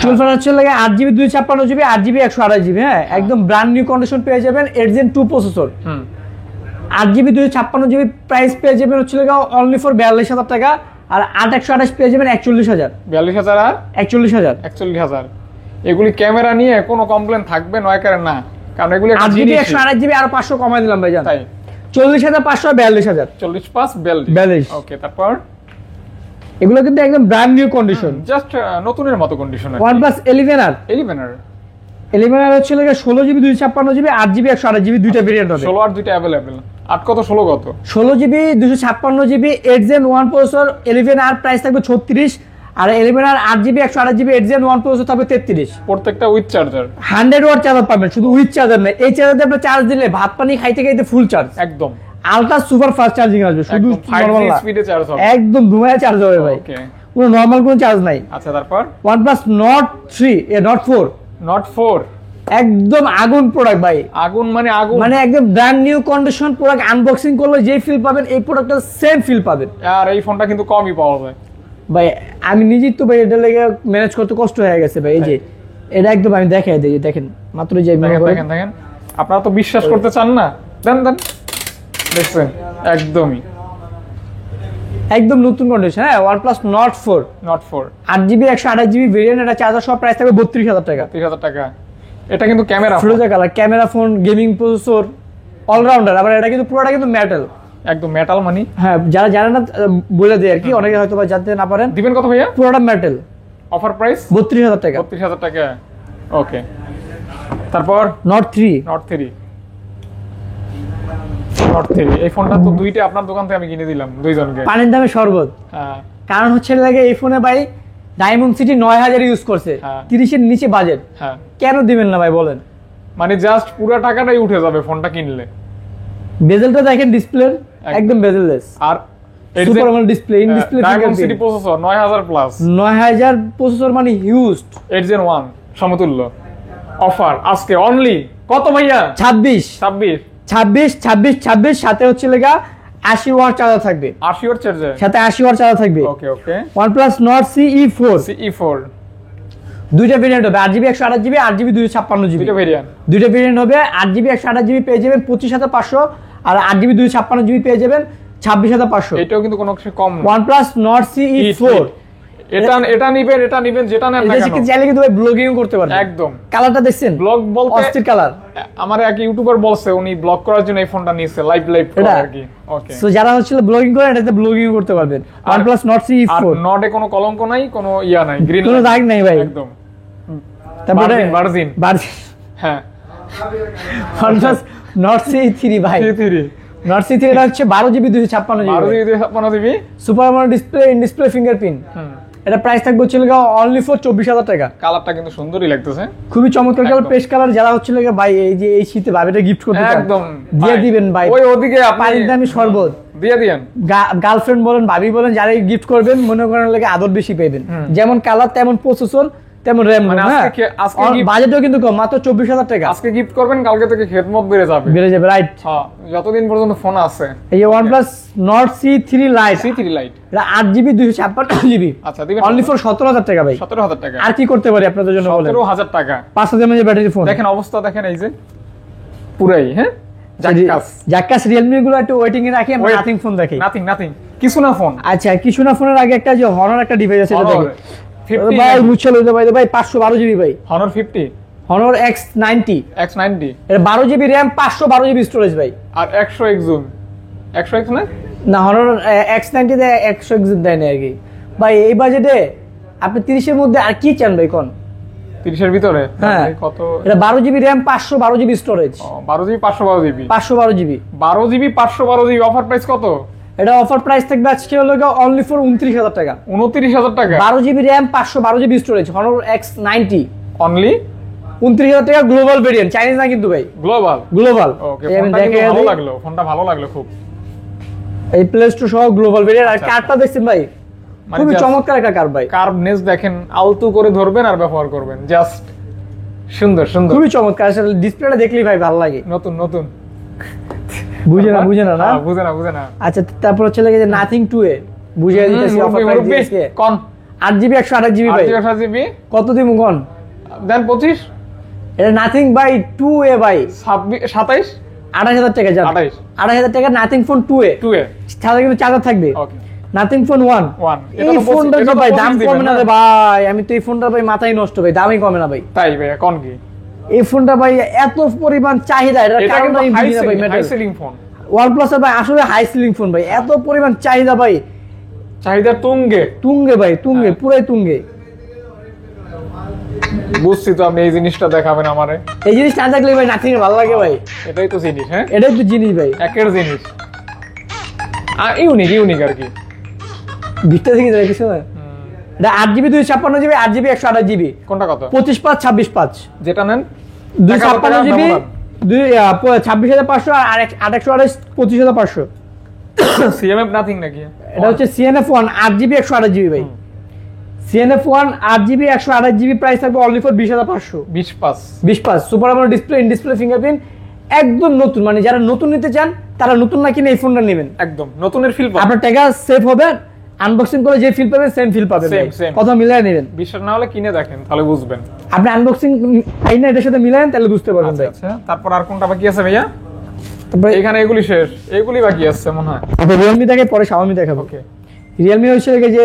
12R হচ্ছে লাগে 8GB 256GB 8GB 128GB। হ্যাঁ, একদম ব্র্যান্ড নিউ কন্ডিশন পেয়ে যাবেন। 8 Gen 2 processor, 8GB 256GB price পেয়ে যাবেন হচ্ছে লাগে অনলি ফর 42,000 টাকা। আর 8 128 পেয়ে যাবেন 41,000। 42,000 আর 41,000। 41,000। এগুলি ক্যামেরা নিয়ে কোনো কমপ্লেন থাকবে নয় কারণ না, কারণ এগুলি 8GB 128GB আর 500 কমাই দিলাম ভাই জান। তাই 40,500 42,000। 40 5 42। ওকে, তারপর এগুলো কিন্তু একদম ব্র্যান্ড নিউ কন্ডিশন, জাস্ট নতুনের মতো কন্ডিশন। OnePlus 11R 11R হচ্ছে লাগে 16GB 256GB 8GB 128GB দুইটা ভেরিয়েন্ট হবে। 16 আর দুইটা अवेलेबल। 8 কত 16 কত? 16GB 256GB 8 Gen 1 processor 11R price থাকবে 36। আর 11R 8GB 128GB 8 Gen 1 processor থাকবে 33। প্রত্যেকটা উইথ চার্জার, 100 ওয়াট চার্জার পাবেন, শুধু উইথ চার্জার না। এই চার্জার দিয়ে আপনি চার্জ দিলে ভাত পানি খাইতে খাইতে ফুল চার্জ, একদম আলট্রা সুপার ফাস্ট চার্জিং আসবে, শুধু 5G স্পিডে চার্জ হবে, একদম ধুমায় চার্জ হবে ভাই। ওকে, কোনো নরমাল কোনো চার্জ নাই। আচ্ছা, তারপর OnePlus Nord 3 Nord 4 Nord 4 একদম আগুন প্রোডাক্ট ভাই। আগুন মানে আগুন, মানে একদম brand new condition product. Unboxing করলে যে ফিল পাবেন এই প্রোডাক্টটা সেম ফিল পাবেন। আর এই ফোনটা কিন্তু কমই পাওয়া যায় ভাই। আমি নিজেই তো ভাই এটা লেগে ম্যানেজ করতে কষ্ট হয়ে গেছে ভাই। এই যে এটা একদম আমি দেখাই দিই, দেখেন মাত্র যে দেখেন দেখেন, আপনারা তো বিশ্বাস করতে চান না, দেন দেন, দেখছেন একদমই একদম নতুন কন্ডিশন। হ্যাঁ, OnePlus Nord 4 8GB 128GB variant, এটা চার্জার সব প্রাইস থাকবে 32,000 টাকা। 30,000 টাকা। এটা কিন্তু ক্যামেরা ফিরোজা colour, camera phone, gaming processor, allrounder. আবার এটা কিন্তু পুরোটা কিন্তু মেটাল, একদম মেটাল মানি। হ্যাঁ, যারা জানে না বলে দেয় আর কি, অনেকে হয়তো বা জানতে না পারেন। দিবেন কত ভাইয়া? পুরোটা মেটাল। অফার প্রাইস 32,000 টাকা। 32,000 টাকা। ওকে, তারপর Nord 3 এই ফোনটা তো দুইটা আপনার দোকান থেকে আমি কিনে দিলাম দুইজনকে, পানির দামে শরবত। হ্যাঁ, কারণ হচ্ছে লাগে এই ফোনে ভাই ডায়মন্ড সিটি 9000 ইউজ করছে, 30-এর নিচে বাজেট। হ্যাঁ, কেন দিবেন না ভাই বলেন? মানে জাস্ট পুরো টাকাটাই উঠে যাবে ফোনটা কিনলে। বেজেলটা দেখেন, ডিসপ্লে একদম বেজেললেস। আর super AMOLED display, in display diamond city processor 9000 plus, 9000 processor মানে হিউজ। 8 Gen 1 সমতুল্য। অফার আজকে অনলি কত ভাইয়া? 26 সাথে হচ্ছে লেগা 80 ওয়াট চার্জার থাকবে। 80 ওয়াট চার্জার সাথে 80 ওয়াট চার্জার থাকবে। ওকে ওকে। OnePlus Nord CE4 দুইটা ভেরিয়েন্ট হবে, 8GB 128GB 8GB 256GB। দুইটা ভেরিয়েন্ট হবে, 8GB 128GB পেয়ে যাবেন 25,500, আর 8GB 256GB পেয়ে যাবেন 26,500। এটাও কিন্তু কোনো কিছু কম না। OnePlus Nord CE4 এটা নিবেন যেটা নেন না কেন, চাইলে কিন্তু ভাই ব্লগিং করতে পারবেন। একদম। কালারটা দেখছেন? ব্লগ বলতে অস্থির কালার। আমার এক ইউটিউবার বলছে উনি ব্লগ করার জন্য এই ফোনটা নিয়েছে, লাইভ করে আর কি। ওকে, সো যারা হচ্ছে ব্লগিং করেন এটাতে ব্লগিং করতে পারবেন। OnePlus Nord CE4 নটে কোনো কলঙ্ক নাই, কোনো ইয়া নাই, গ্রিন কোনো দাগ নাই ভাই, একদম। তারপরে ভার্জিন। হ্যাঁ, OnePlus Nord CE3 ভাই। Nord CE3 এটা হচ্ছে 12GB 256GB। 12GB 256GB super AMOLED display, in display fingerprint. এটা প্রাইস থাকবে হচ্ছে অনলি ফর 24,000 টাকা। কালারটা কিন্তু সুন্দরই লাগতেছে, খুবই চমৎকার কালার, পেস্ট কালার। যারা হচ্ছে ভাই এই যে এই শীতে ভাবিটা গিফট করতে চান, একদম দিয়ে দিবেন ভাই। ওই ওদিকে আপনি পানির দামি শরবত দিয়ে দিয়েন, গার্লফ্রেন্ড বলেন, ভাবি বলেন, যারা গিফট করবেন মনে করেন লাগে আদর বেশি পাবেন। যেমন কালার তেমন প্রসেসর তেমন র‍্যাম। মানে আজকে বাজেটও কিন্তু কম, মাত্র 24,000 টাকা। আজকে গিফট করবেন, কালকে থেকে খেদমত বেড়ে যাবে রাইট। হ্যাঁ, যতদিন পর্যন্ত ফোন আছে। এই OnePlus Nord C3 Lite, C3 Lite এটা 8GB 256GB। আচ্ছা, দিবেন অনলি ফর 17,000 টাকা ভাই। 17,000 টাকা। আর কি করতে পারি আপনাদের জন্য বলেন? 17,000 টাকা, 5000 mAh ব্যাটারি ফোন। দেখেন অবস্থা, দেখেন এই যে পুরাই। হ্যাঁ, জাক্কাস Realme গুলো একটু ওয়েটিং এ রাখি, আমরা নাথিং ফোন দেখি। নাথিং কিছু না ফোন। আচ্ছা, কিছু না ফোনের আগে একটা যে Honor একটা ডিভাইস আছে, এটা দেখি 50 ভাই। মুচ্ছল হইতে ভাই 512GB ভাই। Honor 50, Honor X90, এটা 12GB RAM, 512GB স্টোরেজ ভাই। আর 100x জুম, 100x না Honor X90 তে 100x জুম দেয় না আর কি ভাই। এই বাজেটে আপনি 30 এর মধ্যে আর কি চান ভাই কোন? 30 এর ভিতরে হ্যাঁ, কত? এটা 12GB RAM, 512GB storage. 12GB 512GB 512GB 12GB 512GB। Offer price কত? এটা অফার প্রাইস থাকবে আজকে হলো অনলি ফর 29,000 টাকা। 29,000 টাকা, 12GB RAM, 512GB storage, Honor X90 only 29,000 টাকা। গ্লোবাল ভেরিয়েন্ট, চাইনিজ না কিন্তু ভাই, গ্লোবাল। ওকে, ফোনটা ভালো লাগলো খুব। এই প্লে স্টোর সহ গ্লোবাল ভেরিয়েন্ট। আর কার্ডটা দেখছেন ভাই, খুবই চমৎকার একটা কার্ড ভাই। কার্ভনেস দেখেন, আলতু করে ধরবেন আর ব্যবহার করবেন, জাস্ট সুন্দর, খুবই চমৎকার। আসলে ডিসপ্লেটা দেখলেই ভাই ভালো লাগে। নতুন বুঝে না বুঝে না। আচ্ছা, তারপর হচ্ছে লাগে যে নাথিং 2 এ বুঝিয়ে দিতেছি অফার প্রাইস দিয়েছে কোন 8GB 128GB ভাই। 8GB কত দিমু কোন? দেন 25। এটা নাথিং ভাই 2 এ ভাই, 27 28,000 টাকা। জান 28,000 টাকা নাথিং ফোন 2 এ। সাথে কিন্তু চার্জার থাকবে। ওকে, নাথিং ফোন 1। এই ফোনটা তো ভাই দাম কমে না রে ভাই। আমি তো এই ফোনটা ভাই মাথায় নষ্ট ভাই, দামই কমে না ভাই। তাই ভাই, কোন কি এই ফোনটা ভাই এত পরিমাণ চাহিদা, এটা কারণ আমি বুঝি না ভাই। হাই সিলিং ফোন OnePlus এর ভাই আসলে হাই সিলিং ফোন ভাই, এত পরিমাণ চাহিদা ভাই, চাহিদা তুঙ্গে ভাই, পুরাই তুঙ্গে। বুঝছি তো, আপনি এই জিনিসটা দেখাবেন আমারে। এই জিনিসটা না দেখলে ভাই নাথিং এর ভালো লাগে ভাই। এটাই তো জিনিস। হ্যাঁ, এটাই তো জিনিস ভাই, একের জিনিস। আর ইউনিক আর কি। ভিতরে থেকে যায় কিছু না। এটা 8GB 256GB, 8GB 128GB। কোনটা কত? 25/5 26/5 যেটা নেন 256GB 26,500 আর 828 25,500। সিএমএফ নাথিং নাকি? এটা হচ্ছে CNF1 8GB 128GB ভাই। CNF1 8GB 128GB প্রাইস থাকবে only for 20,500। 20/5 super AMOLED display, in display fingerprint, একদম নতুন। মানে যারা নতুন নিতে চান তারা নতুন না কিনে এই ফোনটা নেবেন, একদম নতুনের ফিল পাবেন। আপনার টাকা সেভ হবে, আনবক্সিং করে যে ফিল পাবেন সেম ফিল পাবেন। কথা মিলাই নেবেন, বিশ্বাস না হলে কিনে দেখেন, তাহলে বুঝবেন। আপনি আনবক্সিং আইনা এটার সাথে মিলায়েন, তাহলে বুঝতে পারবেন ভাই। আচ্ছা, তারপর আর কোনটা বাকি আছে ভাইয়া? তারপর এখানে এগুলি শেষ, এগুলি বাকি আছে মনে হয়। আপনি Realme দেখে পরে Xiaomi দেখাবো। ওকে, Realme হচ্ছে যে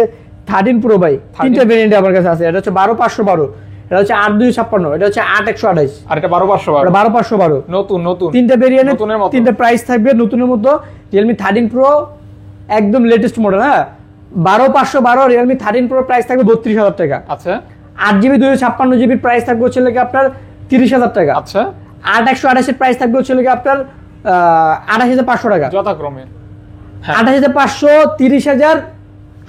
13 Pro ভাই, তিনটা ভেরিয়েন্ট আমার কাছে আছে। এটা হচ্ছে 12512, এটা হচ্ছে 8256, এটা হচ্ছে 8128, আর এটা 12512। 12512 নতুন তিনটা ভেরিয়েন্ট, তিনটা প্রাইস থাকবে নতুনের মধ্যে। Realme 13 Pro একদম লেটেস্ট মডেল। হ্যাঁ, 12512 Realme 13 Pro প্রাইস থাকবে 32,000 টাকা। আচ্ছা, 8GB 256GB প্রাইস থাকবে হচ্ছে আপনার 30,000 টাকা। আচ্ছা, 8128 এর প্রাইস থাকবে হচ্ছে আপনার 28,500 টাকা যথাক্রমে। 28,500, 30,000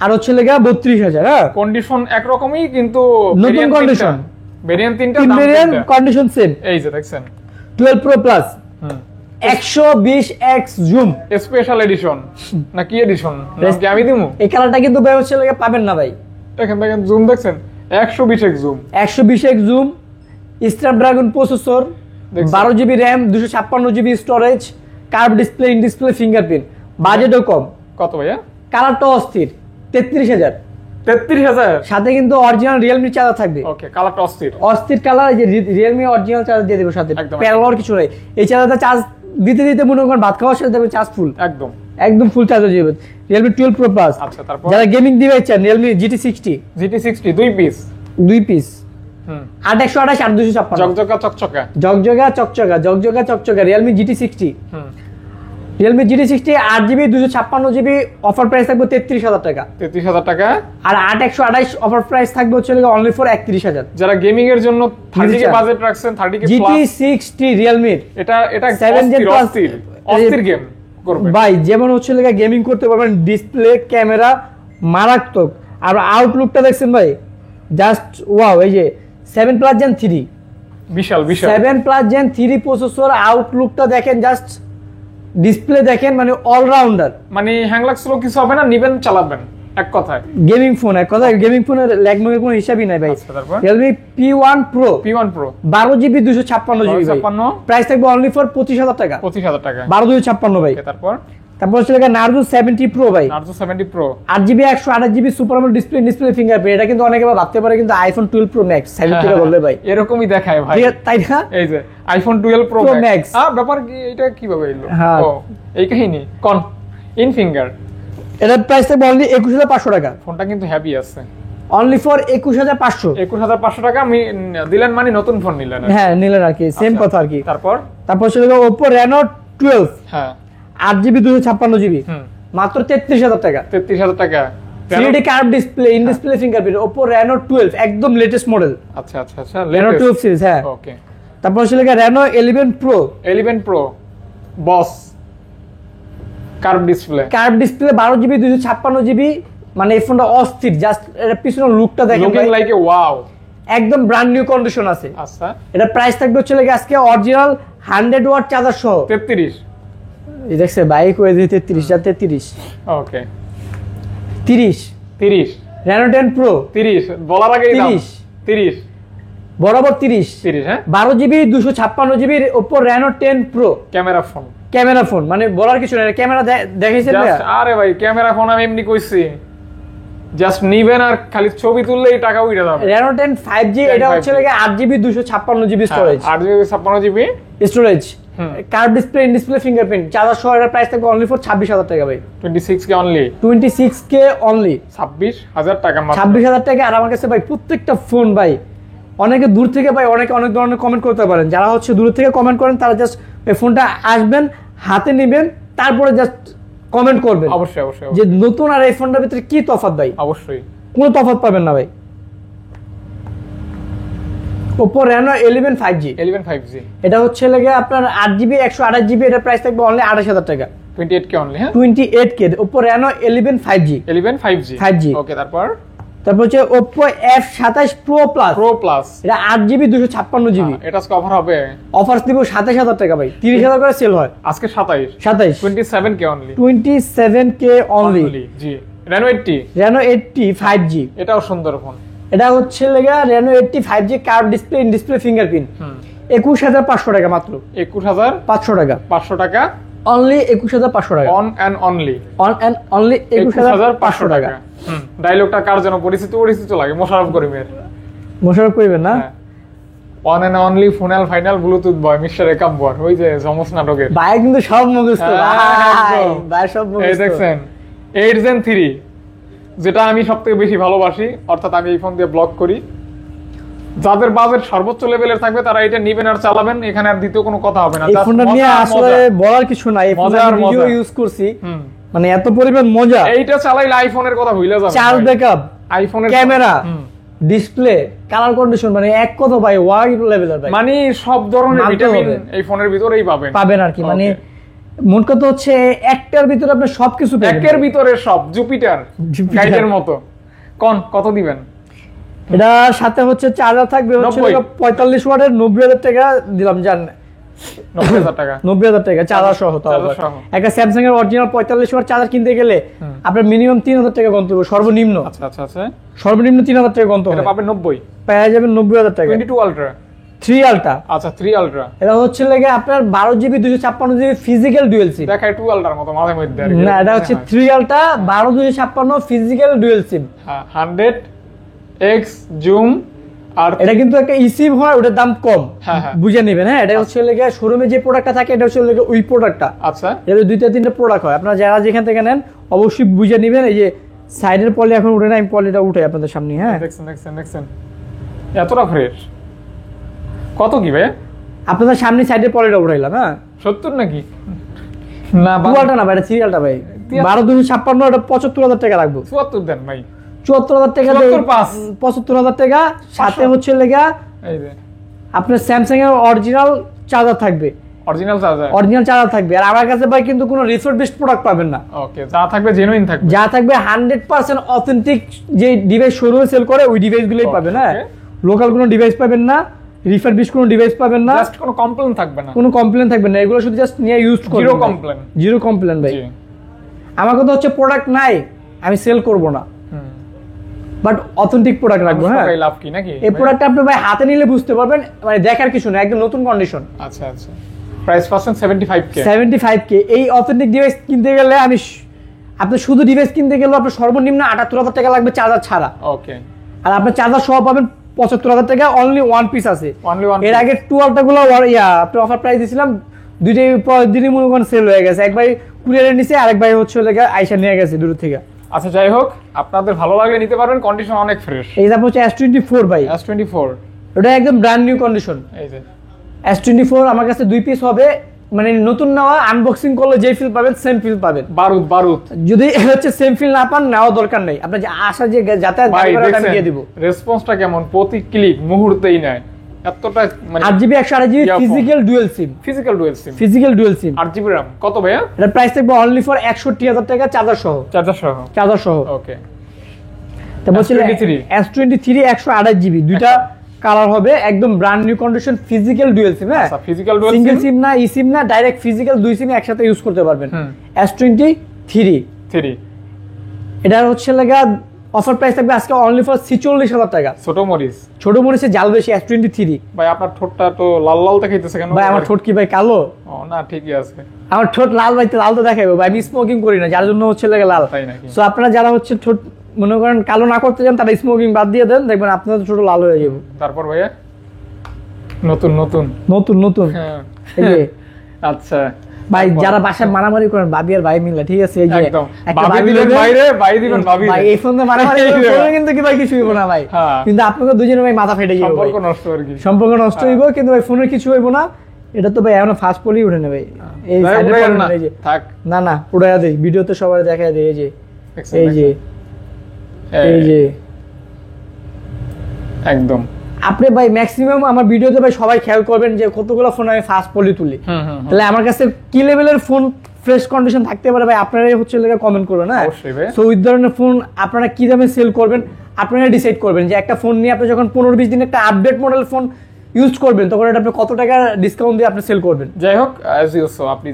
আর হচ্ছে 32,000। হ্যাঁ, কন্ডিশন একরকমই কিন্তু নতুন কন্ডিশন। ভেরিয়েন্ট তিনটা, দাম ভেরিয়েন্ট, কন্ডিশন সেম। এই যে দেখছেন 12 Pro Plus 120x zoom special edition না কি এডিশন নাকি আমি দিমু। এই কালারটা কিন্তু ভাই হচ্ছে পাবেন না ভাই। দেখেন জুম দেখছেন 120x zoom, 120x zoom, Snapdragon processor, 12GB RAM, 256GB storage, curve display, in display fingerprint, বাজেটও কম। কত ভাইয়া? কালারটা অস্থির, 33,000 সাথে কিন্তু অরিজিনাল Realme চার্জার থাকবে। ওকে, কালারটা অস্থির কালার। এই যে Realme অরিজিনাল চার্জার দিয়ে দেব সাথে, প্যারালাল কিছু নাই। এই চার্জারটা চার্জ দিতে মনে করেন ভাত খাওয়ার সাথে দেবেন চার্জ ফুল, একদম ফুল চার্জ হয়ে যাবে। Realme 12 Pro Plus। আচ্ছা, তারপর যারা গেমিং ডিভাইস চান Realme GT60 দুই পিস 8128 আর 256 জকজকা চকচকা Realme GT60। Realme GT60 8GB 256GB offer price থাকবে 33,000 টাকা। আর 8128 অফার প্রাইস থাকবে হচ্ছে অনলি ফর 31,000। যারা গেমিং এর জন্য 30 কে বাজেট রাখছেন, 30 কে প্লাস GT60 Realme এটা 7 Gen অস্থির গেম করবে ভাই। যেমন হচ্ছে গেমিং করতে পারবেন, ডিসপ্লে, ক্যামেরা মারাত্মক। আর আউটলুকটা দেখছেন ভাই, জাস্ট ওয়াও। এই যে 7 প্লাস জেন 3, বিশাল বিশাল 7 প্লাস জেন 3 প্রসেসর, আউটলুকটা দেখেন, জাস্ট ডিসপ্লে দেখেন, মানে অলরাউন্ডার। মানে হ্যাংলাক স্লো কিছু হবে না, নিবেন চালাবেন এক কথায়। গেমিং ফোন, এক কথা গেমিং ফোনের ল্যাগমের কোনো হিসাবই নাই ভাই। আচ্ছা, তারপর Realme P1 Pro, P1 Pro 12GB 256GB ভাই, 56 প্রাইস থাকবে অনলি ফর 25000 টাকা, 25000 টাকা। 12/256 ভাই। Okay, তারপর তারপর হচ্ছে Narzo 70 Pro ভাই, Narzo 70 Pro 8GB 128GB super AMOLED display fingerprint. এটা কিন্তু অনেকে ভাবতে পারে কিন্তু আইফোন 12 Pro Max সাইড থেকে বললে ভাই, এরকমই দেখায় ভাই, ঠিক আছে, তাই না? এই যে iPhone 12 Pro Pro Max Max। ব্যাপার কি, এটা কিভাবে এলো? হ্যাঁ। ও এই কাহিনী কোন ইন ফিঙ্গার। এটার প্রাইস থাকবে অনলি 21500 টাকা, ফোনটা কিন্তু হ্যাপি আছে, অনলি ফর 21500। 21500 টাকা আমি দিলেন, মানে নতুন ফোন নিলেন। হ্যাঁ নিলেন আর কি, সেম আচ্ছা, কথা আর কি। তারপর তারপর হচ্ছে Oppo Reno 12, হ্যাঁ 8GB 256GB, হুম মাত্র 33000 টাকা। 33000 টাকা 3D curve display, in display fingerprint, Oppo Reno 12 একদম লেটেস্ট মডেল, আচ্ছা আচ্ছা আচ্ছা Reno 12 সিরিজ। হ্যাঁ, ওকে। তারপর হচ্ছে Reno 11 Pro, 11 Pro boss curve display, curve display 12GB 256GB, মানে এই ফোনটা অস্থির। জাস্ট এর পিছনের লুকটা দেখেন লুকিং ভাই, লাইক এ ওয়াও। একদম ব্র্যান্ড নিউ কন্ডিশন আছে। আচ্ছা এটা প্রাইস থাকবে হচ্ছে আজকে অরিজিনাল 100 ওয়াট চার্জার সহ 33। এই দেখছে বাইক হয়ে দিয়ে 33 ওকে 30 30 Reno 10 Pro 30 বলার আগেই দাম 30 30 বরাবর 30 হ্যাঁ 12GB 256GB Oppo Reno 10 Pro camera phone, camera phone, মানে বলার কিছু নাই। ক্যামেরা দেখাইছেন ভাইয়া? জাস্ট আরে ভাই ক্যামেরা ফোন আমি এমনি কইছি, জাস্ট নিবেন আর খালি ছবি তুললেই টাকা উইরা যাবে। Reno 10 5G, এটা হচ্ছে 8GB 256GB storage, 8GB 56GB storage, curve display, in display fingerprint, charger সহ। এর প্রাইস থাকবে অনলি ফর 26000 টাকা ভাই, 26K অনলি, 26K অনলি, 26000 টাকা মাত্র। 26000 টাকা। আর আমার কাছে ভাই প্রত্যেকটা ফোন ভাই, অনেকে দূর থেকে ভাই অনেক ধরনের কমেন্ট করতে পারেন, যারা হচ্ছে দূর থেকে কমেন্ট করেন তারা জাস্ট এই ফোনটা আসবেন, হাতে নেবেন, তারপরে জাস্ট কমেন্ট করবেন অবশ্যই অবশ্যই যে নতুন আর এই ফোনটার ভিতরে কি তফাৎ ভাই। অবশ্যই কোনো তফাৎ পাবেন না ভাই। Oppo Reno 11 5G, 11 5G এটা হচ্ছে আপনার 8GB 128GB, এটার প্রাইস থাকবে অনলি 28000 টাকা, 28K অনলি। হ্যাঁ 28K Oppo Reno 11 5G 11 5G 5G। ওকে, তারপর হচ্ছে Oppo F27 Pro Plus, Pro Plus এটা 8GB 256GB। এটা আজকে অফার হবে, অফার দিব 27000 টাকা ভাই, 30000 করে সেল হয় আজকে 27 27K অনলি, 27K অনলি। জি Reno 80 Reno 80 5G, এটাও সুন্দর ফোন। এটা হচ্ছে Reno 80 5G curve display, in display fingerprint, 21500 টাকা মাত্র, 21500 টাকা, 500 টাকা অনলি 21500 টাকা, one and only, one and only 21500 টাকা। ডায়লগটা কার জন্য পরিচিত লাগে, মোশাররফ করিমের। মোশাররফ করিবেন না? One and only final Bluetooth boy mister Ekambar, ওই যে জমস নাটকের ভাই, কিন্তু সব মুখস্থ ভাই, একদম। ভাই সব এই মুখস্থ। দেখছেন 8 Gen 3, যেটা আমি সবথেকে বেশি ভালোবাসি, অর্থাৎ আমি এই ফোন দিয়ে ব্লগ করি। যাদের বাজেট সর্বোচ্চ লেভেলের থাকবে তারা এটা নিবেন আর চালাবেন, এখানে আর দ্বিতীয় কোনো কথা হবে না। এই Just ফোনটা নিয়ে মজা, আসলে মজা। বলার কিছু নাই, এই ফোনটা মজার আমি নিজেও মজা। ইউজ করছি, হুম। মানে এত পরিমাণ মজা। এইটা চালাইলে আইফোনের কথা ভুলে যাবেন। চার্জ ব্যাকআপ, আইফোনের ক্যামেরা, ডিসপ্লে, কালার কন্ডিশন, মানে এক কথা ভাই ওয়াই লেভেলের ভাই, মানে সব ধরনের মানতে ভিটামিন হবে। এই ফোনের ভিতরেই পাবেন আর কি। মানে Okay. মোট কথা হচ্ছে একটার ভিতরে আপনি সবকিছু পাবেন। একের ভিতরে সব, জুপিটার জুপিটার। গাইডের মতো। কত দিবেন? এটা সাথে হচ্ছে চার্জার থাকবে হচ্ছে 90 45 ওয়াটের, 90000 টাকা দিলাম জান, 90000 টাকা 90000 টাকা চার্জার সহ। তাও চার্জার আবার। সহ। একটা স্যামসাং এর অরিজিনাল 45 ওয়াট চার্জার কিনতে গেলে আপনার মিনিমাম 3000 টাকা গন্তব্য, সর্বনিম্ন আচ্ছা আচ্ছা আচ্ছা, 3000 টাকা গন্তব্য, এটা পাবেন 90, পেয়ে যাবেন 90000 টাকা। 22 আলট্রা, 3 আলট্রা, আচ্ছা 3 আলট্রা, এটা হচ্ছে আপনার 12GB 256GB ফিজিক্যাল ডুয়াল সিম। দেখায় 2 আলট্রার মতো মাঝে মধ্যে আর কি। না, এটা হচ্ছে 3 আলট্রা 12/256 ফিজিক্যাল ডুয়াল সিম। হ্যাঁ 100x জুম, আর এটা কিন্তু একটা ইসিম হয়, ওটার দাম কম, হ্যাঁ, হ্যাঁ। বুঝে নেবেন। হ্যাঁ, এটা হচ্ছে শোরুমে যে প্রোডাক্টটা থাকে এটা হচ্ছে ওই প্রোডাক্টটা। আচ্ছা এটা 2-3টা প্রোডাক্ট হয়, আপনারা যারা যেখান থেকে নেন অবশ্যই বুঝে নেবেন। এই যে সাইডের পলি এখন উঠে না, আমি পলিটা উঠে আপনাদের সামনে। হ্যাঁ, দেখছেন এতটা ফ্রেশ। কত কি ভাই? আপনাদের সামনে সাইডের পলিটা উঠাইলাম। হ্যাঁ 70 নাকি? না টুয়ালটা না ভাই, এটা সিরিয়ালটা ভাই। 12/256 এটা 75000 টাকা রাখবো। 74 দেন ভাই, 74000 টাকা, 75000 টাকা। সাথে হচ্ছে এই যে আপনার স্যামসাং এর অরিজিনাল চার্জার থাকবে, অরিজিনাল চার্জার, অরিজিনাল চার্জার থাকবে। আর আমার কাছে ভাই কিন্তু কোনো রিফারবিশড প্রোডাক্ট পাবেন না। ওকে, যা থাকবে জেনুইন থাকবে, যা থাকবে 100% অথেন্টিক, যে ডিভাইস শোরুমে সেল করে ওই ডিভাইসগুলোই পাবেন। হ্যাঁ, লোকাল কোনো ডিভাইস পাবেন না, রিফারবিশড কোনো ডিভাইস পাবেন না, জাস্ট কোনো কমপ্লেইন থাকবে না, কোনো কমপ্লেইন থাকবে না। এগুলো শুধু জাস্ট নিয়ে ইউজ করবেন, জিরো কমপ্লেইন, জিরো কমপ্লেইন ভাই। আমার কথা হচ্ছে প্রোডাক্ট নাই আমি সেল করব না, বাট অথেন্টিক প্রোডাক্ট রাখবো। হ্যাঁ, লাভ কি নাকি? এই প্রোডাক্টটা আপনি ভাই হাতে নিলে বুঝতে পারবেন, মানে দেখার কিছু না, একদম নতুন কন্ডিশন। আচ্ছা আচ্ছা, প্রাইস পাচ্ছেন 75k। 75k। এই অথেন্টিক ডিভাইস কিনতে গেলে আপনি শুধু ডিভাইস কিনতে গেলে আপনার সর্বনিম্ন 78,000 টাকা লাগবে চার্জার ছাড়া। ওকে, আর আপনার চার্জার সহ পাবেন 75,000 টাকা, অনলি ওয়ান পিস আছে। এর আগে 12টা গুলো আপনি অফার প্রাইস দিয়েছিলাম, দুইটাই দিনই মনে করেন সেল হয়ে গেছে। একবার কুরিয়ারের নিচে, আরেকবার হচ্ছে আইসা নিয়ে গেছে দূর থেকে। আচ্ছা, যাই হোক, আপনাদের ভালো লাগলে নিতে পারবেন, কন্ডিশন অনেক ফ্রেশ। এই তারপর হচ্ছে S24 ভাই, S24 ওটা একদম ব্র্যান্ড নিউ কন্ডিশন। এই যে S24 আমার কাছে 2 পিস হবে, মানে নতুন নেওয়া, আনবক্সিং করলে যে ফিল পাবেন সেম ফিল পাবেন। বারুদ যদি হচ্ছে সেম ফিল না পান, নেওয়া দরকার নেই, আপনার যে আশা যে যাতায়াত আমি দিয়ে দিব। রেসপন্সটা কেমন? প্রতি ক্লিক মুহূর্তেই নেয় এতটা, মানে 8GB 128GB ফিজিক্যাল ডুয়াল সিম, ফিজিক্যাল ডুয়াল সিম 8GB RAM। কত ভাইয়া? এটা প্রাইস থাকবে অনলি ফর 61,000 টাকা, চার্জার সহ। ওকে, তারপর ছিল S23 128GB, দুইটা কালার হবে, একদম brand new condition, physical dual sim. হ্যাঁ, ফিজিক্যাল ডুয়াল সিঙ্গেল সিম না, ই সিম না, ডাইরেক্ট ফিজিক্যাল, দুই সিম একসাথে ইউজ করতে পারবেন। S23 এটা হচ্ছে লাগা অফার প্রাইস থাকবে আজকে অনলি ফর 46,000 টাকা। ছোট মরিচে জাল বেশি। S23 ভাই, আপনার ঠোঁটটা তো লাল লাল দেখাইতেছে কেন ভাই? আমার ঠোঁট কি ভাই কালো? না, ঠিকই আছে। আমার ঠোঁট লাল ভাই, লাল তো দেখাবো ভাই, আমি স্মোকিং করি না, যার জন্য হচ্ছে লাগে লাল। তাই নাকি? সো আপনারা যারা হচ্ছে ঠোঁট মনে করেন কালো না করতে চান, তারা স্মোকিং বাদ দিয়ে দেন, দেখবেন আপনাদের ঠোঁট লাল হয়ে যাবে। তারপর ভাইয়া নতুন হ্যাঁ, এই যে আচ্ছা ভাই, যারা বাসায় মারামারি করেন ভাবি আর ভাই মিলে, ঠিক আছে, এই যে একদম একটা ভাবি ভাবি দিবেন নেবেন, বাইরে, ভাই দিবেন ভাবি, ভাই এই ফোন দিয়ে মারামারি করলে কিন্তু কি ভাই কিছু হইব না ভাই, হ্যাঁ। কিন্তু আপনাকে দুজনে ভাই মাথা ফেটে যাবে, সম্পর্ক নষ্ট আর কি, সম্পর্ক নষ্ট হইব, কিন্তু ভাই ফোনের কিছু হইব না। এটা তো ভাই এখন ফাস্ট পলি উঠে নেবে, এই সাইডে পড়ে না, এই যে থাক, না উড়াইয়া দেই, ভিডিওতে সবাই দেখায় দেই, এই যে একদম। আপনি ভাই ম্যাক্সিমাম আমার ভিডিওতে ভাই সবাই খেয়াল করবেন যে কতগুলো ফোন আমি ফাস্ট পলি তুলি, তাহলে আমার কাছে কি লেভেলের ফোন ফ্রেশ কন্ডিশন থাকতে পারে ভাই, আপনারাই হচ্ছে কমেন্ট করবেন। হ্যাঁ, সো ওই ধরনের ফোন আপনারা কি দামে সেল করবেন আপনারা ডিসাইড করবেন, যে একটা ফোন নিয়ে আপনি যখন 15-20 দিন একটা আপডেট মডেল ফোন ইউজ করবেন, তখন এটা আপনি কত টাকা ডিসকাউন্ট দিয়ে আপনি সেল করবেন। যাই হোক, অ্যাজ ইউ সো, আপনি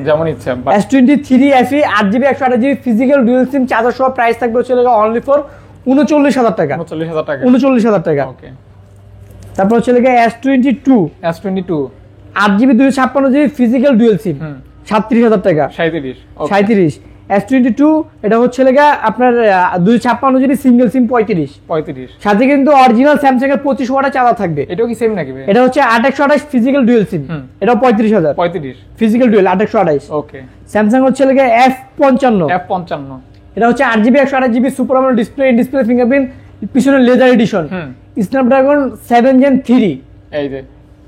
যেমন ইচ্ছা। S23 FE 8GB 128GB physical dual sim charger সহ প্রাইস থাকবে হচ্ছে অনলি ফর 39,000 টাকা। 39,000 টাকা। ওকে, তারপর হচ্ছে S22 8GB 256GB physical dual সিম 37,000 টাকা। 37 S22 এটা হচ্ছে আপনার 256GB সিঙ্গেল সিম 35, সাথে কিন্তু অরিজিনাল স্যামসাং এর 25 ওয়াটের চার্জার থাকবে। এটাও কি সেম নাকি ভাই? এটা হচ্ছে 828 ফিজিক্যাল ডুয়াল সিম, এটাও 35,000 ফিজিক্যাল ডুয়াল 828। ওকে, স্যামসাং হচ্ছে F55 এটা হচ্ছে 8GB 128GB super AMOLED display fingerprint, পিছনে লেদার এডিশন, স্ন্যাপড্রাগন 7 Gen 3। এই যে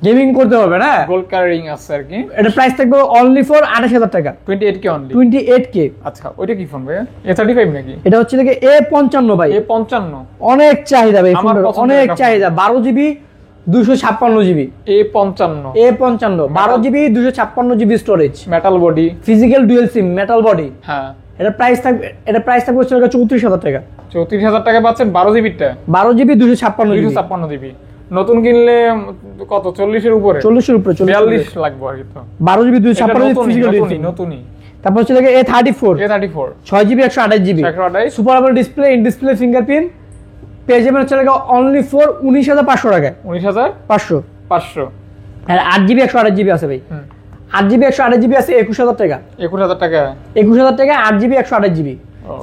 গেমিং করতে হবে না, গোল্ড কালারিং আছে আর কি। এটা প্রাইস থাকবে অনলি ফর 28,000 টাকা। 28k only. 28k। আচ্ছা, ওইটা কি ফোন ভাই? A35 নাকি? এটা হচ্ছে A55 ভাই। A55 অনেক চাহিদা ভাই, ফোনের অনেক চাহিদা। 12GB 256GB A55 12GB 256GB storage, metal body, physical dual sim, metal body. হ্যাঁ, এটা প্রাইস থাকবে হচ্ছে 34,000 টাকা। 34,000 টাকা পাচ্ছেন 12GB টা, 12GB 256GB। নতুন কিনলে কত? 40 এর উপরে, 42 লাগবে আর কি। তো 12GB 256GB ফিজিক্যাল নতুনই। তারপর হচ্ছে A34 6GB 128GB super AMOLED display, in display fingerprint, পেয়ে যাবেন হচ্ছে অনলি ফর 19,500 টাকা। 19,500। আর 8GB 128GB আছে ভাই, 8GB 128GB আছে 21,000 টাকা। 21,000 টাকা 8GB 128GB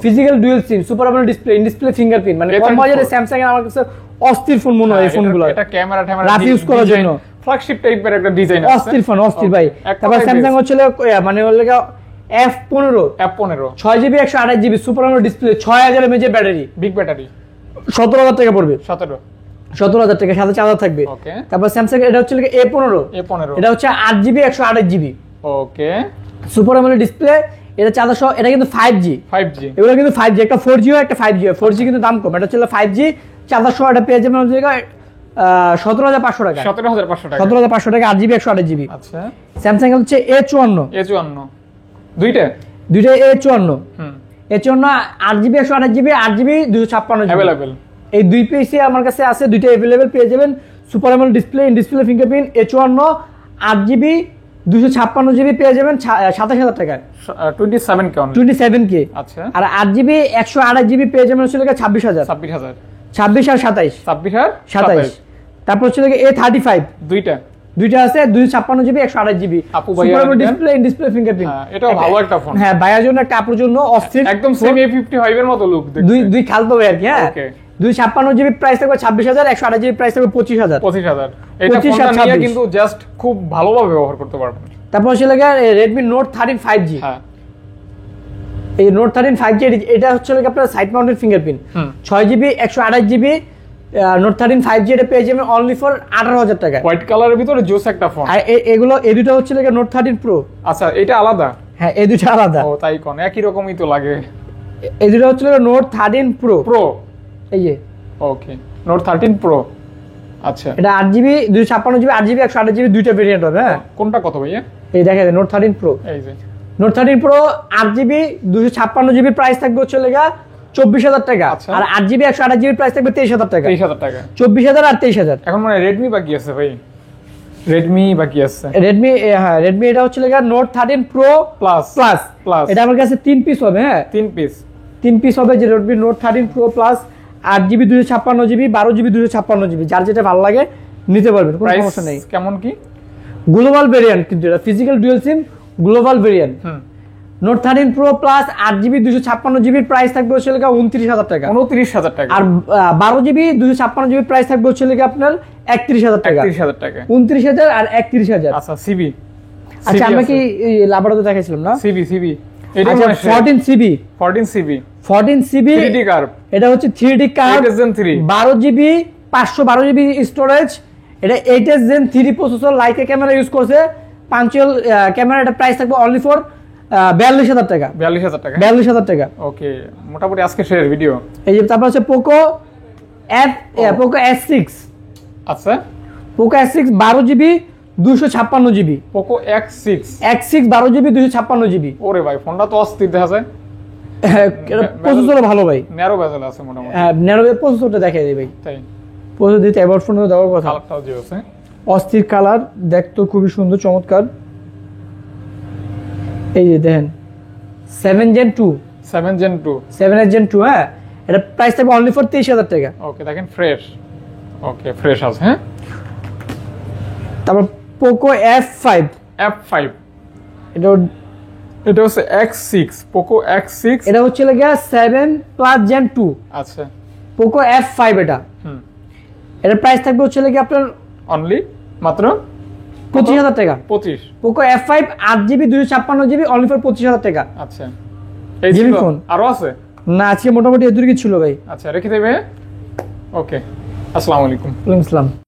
physical dual SIM, super AMOLED display, in display fingerprint. মানে কম বাজেটে স্যামসাং এর আমার কাছে অস্থির ফোন মনে হয় এই ফোনগুলো। এটা ক্যামেরা রাফ ইউজ করার জন্য ফ্ল্যাগশিপ টাইপের একটা ডিজাইন আছে, অস্থির ফোন ভাই। তারপর স্যামসাং হচ্ছে মানে F15 6GB 128GB super AMOLED display, 6000 mAh battery, big battery, 17,000 টাকা পড়বে। 17,000 টাকা, সাথে চার্জার থাকবে। তারপর স্যামসাং এটা হচ্ছে A15 এটা হচ্ছে 8GB 128GB। ওকে, সুপার আমোলেড ডিসপ্লে, এটা চার্জার সহ, এটা কিন্তু 5G। এগুলো কিন্তু 5G, একটা 4G ও একটা 5G। 4G কিন্তু দাম কম, এটা হচ্ছে 5G চার্জার সহ, এটা পেয়ে যাবেন 17,500 টাকা। 17,500 টাকা 8GB 128GB। আচ্ছা, স্যামসাং হচ্ছে A54, A54 দুইটা A54, হুম A54 8GB 128GB 8GB 256GB available. এই দুই পিসই আমার কাছে আছে, দুইটা अवेलेबल পেয়ে যাবেন। Super AMOLED display, in display fingerprint, A54 8GB 256GB পেয়ে যাবেন 27000 টাকায়, 27 কে 27K। আচ্ছা আর 8GB 128GB পেয়ে যাবেন হচ্ছে 26000, 26000 26 আর 27, 26 আর 27। তারপর হচ্ছে A35, দুইটা আছে 256GB 128GB আপু ভাইয়া সুপার অ্যামোলেড নিবেন? Display, in display fingerprint. হ্যাঁ, এটাও ভালো একটা ফোন। হ্যাঁ, ভাইয়ার জন্য একটা আপুর জন্য অস্থির, একদম সেম A55 এর মতো লুক দেখতে। দুই খালতো ভাই আর কি। হ্যাঁ, ওকে 256GB প্রাইস থাকবে 26000, 128GB প্রাইস থাকবে 25000। 25000 এটা 25 ফোনটা আর নিয়ে 26 কিন্তু জাস্ট খুব ভালোভাবে ব্যবহার করতে পারবেন। তারপর হচ্ছে Redmi Note 13 5G। হ্যাঁ এই Note 13 5G এটা হচ্ছে আপনার side mounted fingerprint, 6GB 128GB Note 13 5G এটা পেয়ে যাবেন অনলি ফর 18000 টাকা। হোয়াইট কালারের ভিতরে জোস একটা ফোন। আর এই দুটো হচ্ছে Note 13 Pro। আচ্ছা এটা আলাদা? হ্যাঁ, এই দুটো আলাদা। ও তাই কোন একই রকমই তো লাগে। এই দুটো হচ্ছে Note 13 Pro। এই যে ওকে Note 13 Pro। আচ্ছা এটা 8GB 256GB 8GB 128GB দুইটা ভেরিয়েন্ট হবে। হ্যাঁ, কোনটা কত ভাইয়া? এই দেখেন Note 13 Pro। এই যে Note 13 Pro 8GB 256GB price থাকবে হচ্ছে 24000 টাকা। আচ্ছা। আর 8GB 128GB প্রাইস থাকবে 23000 টাকা। 23000 টাকা। 24000 আর 23000। এখন মানে রেডমি বাকি আছে ভাই, রেডমি বাকি আছে। রেডমি, হ্যাঁ রেডমি এটা হচ্ছে Note 13 Pro প্লাস প্লাস এটা আমার কাছে 3 পিস হবে। হ্যাঁ 3 পিস হবে যে Redmi Note 13 Pro plus 8GB 256GB 12GB 256GB, যার যেটা ভালো লাগে নিতে পারবেন, কোনো সমস্যা নেই। কেমন কি গ্লোবাল ভেরিয়েন্ট, কিন্তু এটা physical dual sim global variant. Note 13 Pro plus 8GB 256GB price থাকবে হচ্ছে 29000 টাকা। 29000 টাকা। আর 12GB 256GB প্রাইস থাকবে হচ্ছে আপনার 31000 টাকা। 31000 টাকা। 29000 আর 31000। আচ্ছা সিবি। আচ্ছা আমরা কি লাভারদো দেখাইছিলাম না? সিবি এটা 14CB 14CB 3D কার্ভ। এটা হচ্ছে 3D curve 12GB 512GB storage. এটা 8s Gen 3 processor, Leica camera use করছে, পাঞ্চুয়াল ক্যামেরা। এটা প্রাইস থাকবে অনলি ফর 42000 টাকা। 42000 টাকা। ওকে মোটামুটি আজকে শেয়ার ভিডিও। এই যে তারপর হচ্ছে Poco S6। আচ্ছা Poco S6 12GB 256GB। Poco X6 12GB 256GB। ওরে ভাই ফোনটা তো অস্থির দেখা যায়। প্রসেসর ভালো ভাই, ন্যারো বেজেল আছে মোটামুটি। হ্যাঁ ন্যারো প্রসেসরটা দেখাই দিই ভাই। তাই প্রসেসর দিতে এবার ফোনে দেওয়ার কথা। কালারটাও যে আছে অস্থির কালার, দেখতো খুবই সুন্দর চমৎকার। এই যে দেখেন 7 Gen 2 7 Gen 2। হ্যাঁ, এটা প্রাইস থাকবে অনলি ফর 23000 টাকা। ওকে দেখেন ফ্রেশ। ওকে ফ্রেশ আছে। হ্যাঁ তারপর Poco F5 এটা হচ্ছে X6 Poco X6। এটা হচ্ছে 7 Plus Gen 2। আচ্ছা Poco F5 এটা এটার প্রাইস থাকবে হচ্ছে আপনার অনলি মাত্র 25000 টাকা। 25 Poco F5 8GB 256GB only for 25000 টাকা। আচ্ছা এই ফোন আরো আছে না? আজকে মোটামুটি এদুরই ছিল ভাই। আচ্ছা রেখে দেবে। ওকে আসসালামু আলাইকুম। ওয়ালাইকুম আসসালাম।